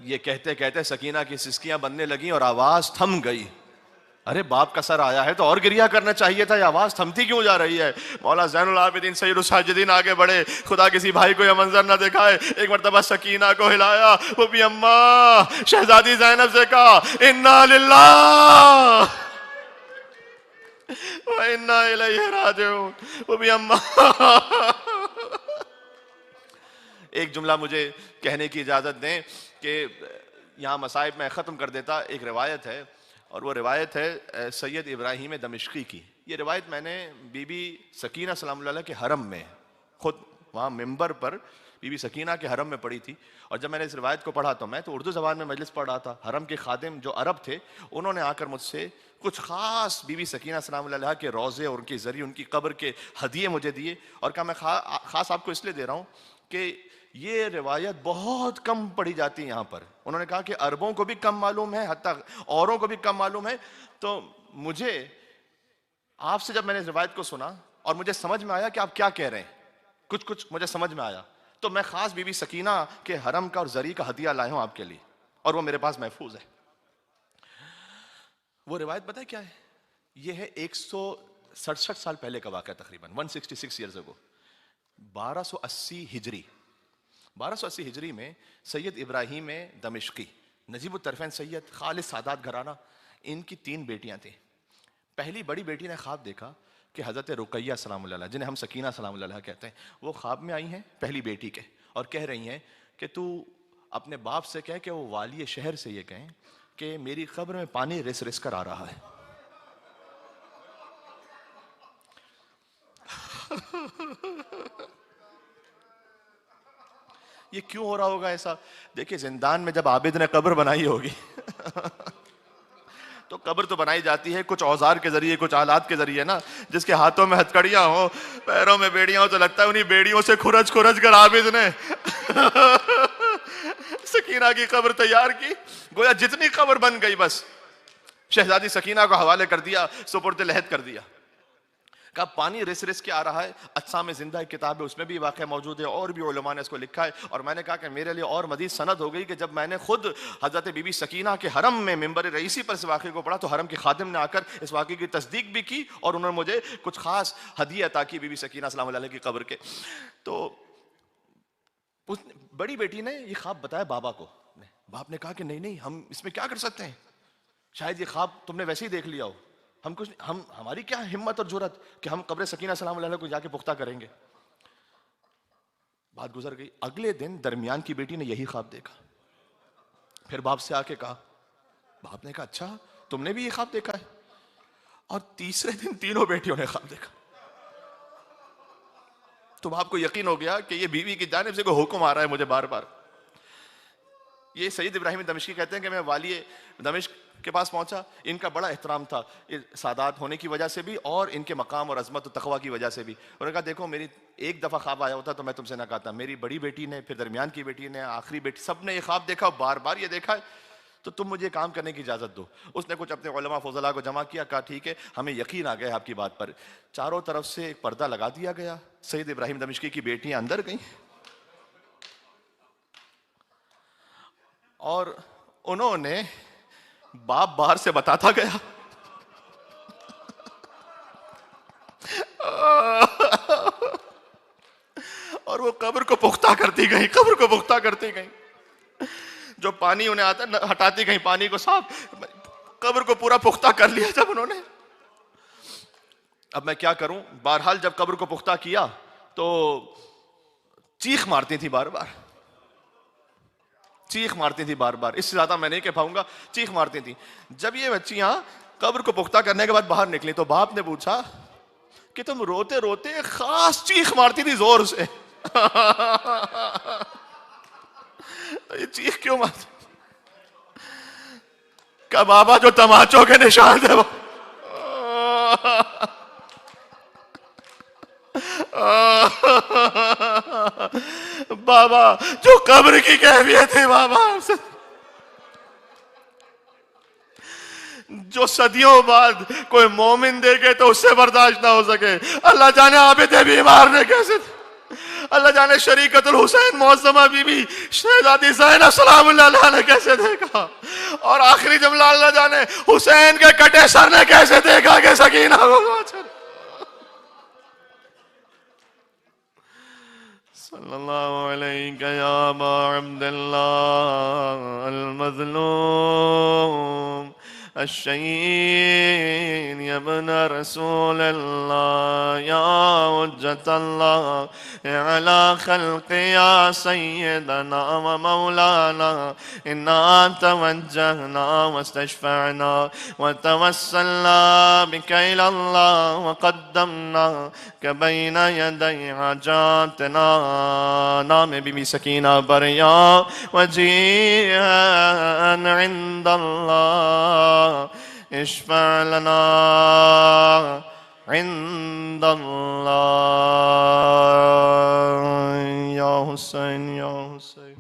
یہ کہتے کہتے سکینہ کی سسکیاں بننے لگیں اور آواز تھم گئی۔ ارے باپ کا سر آیا ہے تو اور گریہ کرنا چاہیے تھا، یہ آواز تھمتی کیوں جا رہی ہے؟ مولا زین العابدین سید الساجدین آگے بڑھے، خدا کسی بھائی کو یہ منظر نہ دکھائے، ایک مرتبہ سکینہ کو ہلایا، وہ بھی اماں شہزادی زینب سے کہا انا للہ وَإِنَّا إِلَيْهِ رَاجِعُونَ، وہ بھی اماں۔ ایک جملہ مجھے کہنے کی اجازت دیں کہ یہاں مصائب میں ختم کر دیتا۔ ایک روایت ہے اور وہ روایت ہے سید ابراہیم دمشقی کی، یہ روایت میں نے بی بی سکینہ سلام اللہ علیہ کے حرم میں خود وہاں ممبر پر بی بی سکینہ کے حرم میں پڑھی تھی. اور جب میں نے اس روایت کو پڑھا تو میں تو اردو زبان میں مجلس پڑھ رہا تھا. حرم کے خادم جو عرب تھے انہوں نے آ کر مجھ سے کچھ خاص بی بی سکینہ سلام اللہ علیہ کے روضے اور ان کے ذریعے ان کی قبر کے ہدیے مجھے دیے. اور کہا میں خاص آپ کو اس لیے دے رہا ہوں کہ یہ روایت بہت کم پڑھی جاتی ہے یہاں پر. انہوں نے کہا کہ عربوں کو بھی کم معلوم ہے, حتیٰ اوروں کو بھی کم معلوم ہے. تو مجھے آپ سے جب میں نے اس روایت کو سنا اور مجھے سمجھ میں آیا کہ آپ کیا کہہ رہے ہیں, کچھ مجھے سمجھ میں آیا, تو میں خاص بی بی سکینہ کے حرم کا اور زری کا ہدیہ لایا ہوں آپ کے لیے, اور وہ میرے پاس محفوظ ہے. وہ روایت پتہ ہے کیا ہے؟ یہ ہے 167 سال پہلے کا واقعہ, تقریباً 166 ایئرز اگو, 1280 ہجری. 1280 ہجری میں سید ابراہیم دمشقی, نجیب الطرفین سید, خالص سادات گھرانہ, ان کی 3 بیٹیاں تھیں. پہلی بڑی بیٹی نے خواب دیکھا کہ حضرت رقیہ سلام اللہ علیہ, جنہیں ہم سکینہ سلام اللہ علیہ کہتے ہیں, وہ خواب میں آئی ہیں پہلی بیٹی کے, اور کہہ رہی ہیں کہ تو اپنے باپ سے کہہ کہ وہ والی شہر سے یہ کہیں کہ میری قبر میں پانی رس رس کر آ رہا ہے. یہ کیوں ہو رہا ہوگا ایسا؟ دیکھیں زندان میں جب عابد نے قبر بنائی ہوگی تو قبر تو بنائی جاتی ہے کچھ اوزار کے ذریعے, کچھ آلات کے ذریعے نا. جس کے ہاتھوں میں ہتھکڑیاں ہوں, پیروں میں بیڑیاں ہوں, تو لگتا ہے انہی بیڑیوں سے کھرچ کر عابد نے سکینہ کی قبر تیار کی. گویا جتنی قبر بن گئی بس شہزادی سکینہ کو حوالے کر دیا, سپرد لحد کر دیا. کہا پانی رس رس کے آ رہا ہے. اجسام زندہ ایک کتاب ہے, اس میں بھی واقعہ موجود ہے, اور بھی علماء نے اس کو لکھا ہے. اور میں نے کہا کہ میرے لیے اور مزید سند ہو گئی کہ جب میں نے خود حضرت بی بی سکینہ کے حرم میں ممبر رئیسی پر اس واقعے کو پڑھا تو حرم کے خادم نے آ کر اس واقعے کی تصدیق بھی کی, اور انہوں نے مجھے کچھ خاص ہدیے عطا کی بی بی سکینہ سلام اللہ علیہ کی قبر کے. تو اس بڑی بیٹی نے یہ خواب بتایا بابا کو. باپ نے کہا کہ نہیں ہم اس میں کیا کر سکتے ہیں, شاید یہ خواب تم نے ویسے ہی دیکھ لیا ہو, ہماری کیا ہمت اور جرات کہ ہم قبر سکینہ سلام اللہ علیہ کو جا کے پختہ کریں گے. بات گزر گئی. اگلے دن درمیان کی بیٹی نے یہی خواب دیکھا. پھر باپ سے آ کے کہا, باپ نے کہا اچھا تم نے بھی یہ خواب دیکھا ہے؟ اور تیسرے دن تینوں بیٹیوں نے خواب دیکھا. تو باپ کو یقین ہو گیا کہ یہ بیوی کی جانب سے کوئی حکم آ رہا ہے مجھے بار بار. یہ سید ابراہیم دمشقی کہتے ہیں کہ میں والی دمشق کے پاس پہنچا. ان کا بڑا احترام تھا سادات ہونے کی وجہ سے بھی, اور ان کے مقام اور عظمت و تقوی کی وجہ سے بھی. انہوں نے کہا دیکھو میری ایک دفعہ خواب آیا ہوتا تو میں تم سے نہ کہتا, میری بڑی بیٹی نے, پھر درمیان کی بیٹی نے, آخری بیٹی, سب نے یہ خواب دیکھا, بار بار یہ دیکھا ہے, تو تم مجھے کام کرنے کی اجازت دو. اس نے کچھ اپنے علماء فضلاء کو جمع کیا, کہا ٹھیک ہے ہمیں یقین آ گیا آپ کی بات پر. چاروں طرف سے ایک پردہ لگا دیا گیا. سید ابراہیم دمشقی کی بیٹیاں اندر گئیں, اور انہوں نے باپ باہر سے بتاتا گیا اور وہ قبر کو پختہ کرتی گئی, قبر کو پختہ کرتی گئی. جو پانی انہیں آتا ہٹاتی گئی, پانی کو صاف, قبر کو پورا پختہ کر لیا جب انہوں نے. اب میں کیا کروں, بہرحال جب قبر کو پختہ کیا تو چیخ مارتی تھی بار بار, چیخ مارتی تھی بار بار, اس سے زیادہ میں نہیں کہہ پاؤں گا, چیخ مارتی تھی. جب یہ بچیاں قبر کو پختہ کرنے کے بعد باہر نکلی تو باپ نے پوچھا کہ تم روتے روتے خاص چیخ مارتی تھی زور سے یہ چیخ کیوں مارتی؟ کہ بابا جو تماچوں کے نشان تھے وہ بابا جو قبر کی کیفیت ہے بابا, جو صدیوں بعد کوئی مومن دیکھے تو اس سے برداشت نہ ہو سکے. اللہ جانے عابد بیمار نے کیسے, اللہ جانے شریکت الحسین معظمہ بی بی شہزادی زینب سلام اللہ علیہ نے کیسے دیکھا, اور آخری جملہ اللہ جانے حسین کے کٹے سر نے کیسے دیکھا کہ سکینہ کو صلی اللہ علیہ یا ابا عبداللہ المظلوم الشهيد يا ابن رسول الله يا حجة الله على خلق يا سيدنا ومولانا إنا توجهنا واستشفعنا وتوسلنا بك إلى الله وقدمنا بين يدي حاجاتنا. نام بی بی سکینہ بریا وجيها عند الله اشفع لنا عند الله. يا حسين يا حسين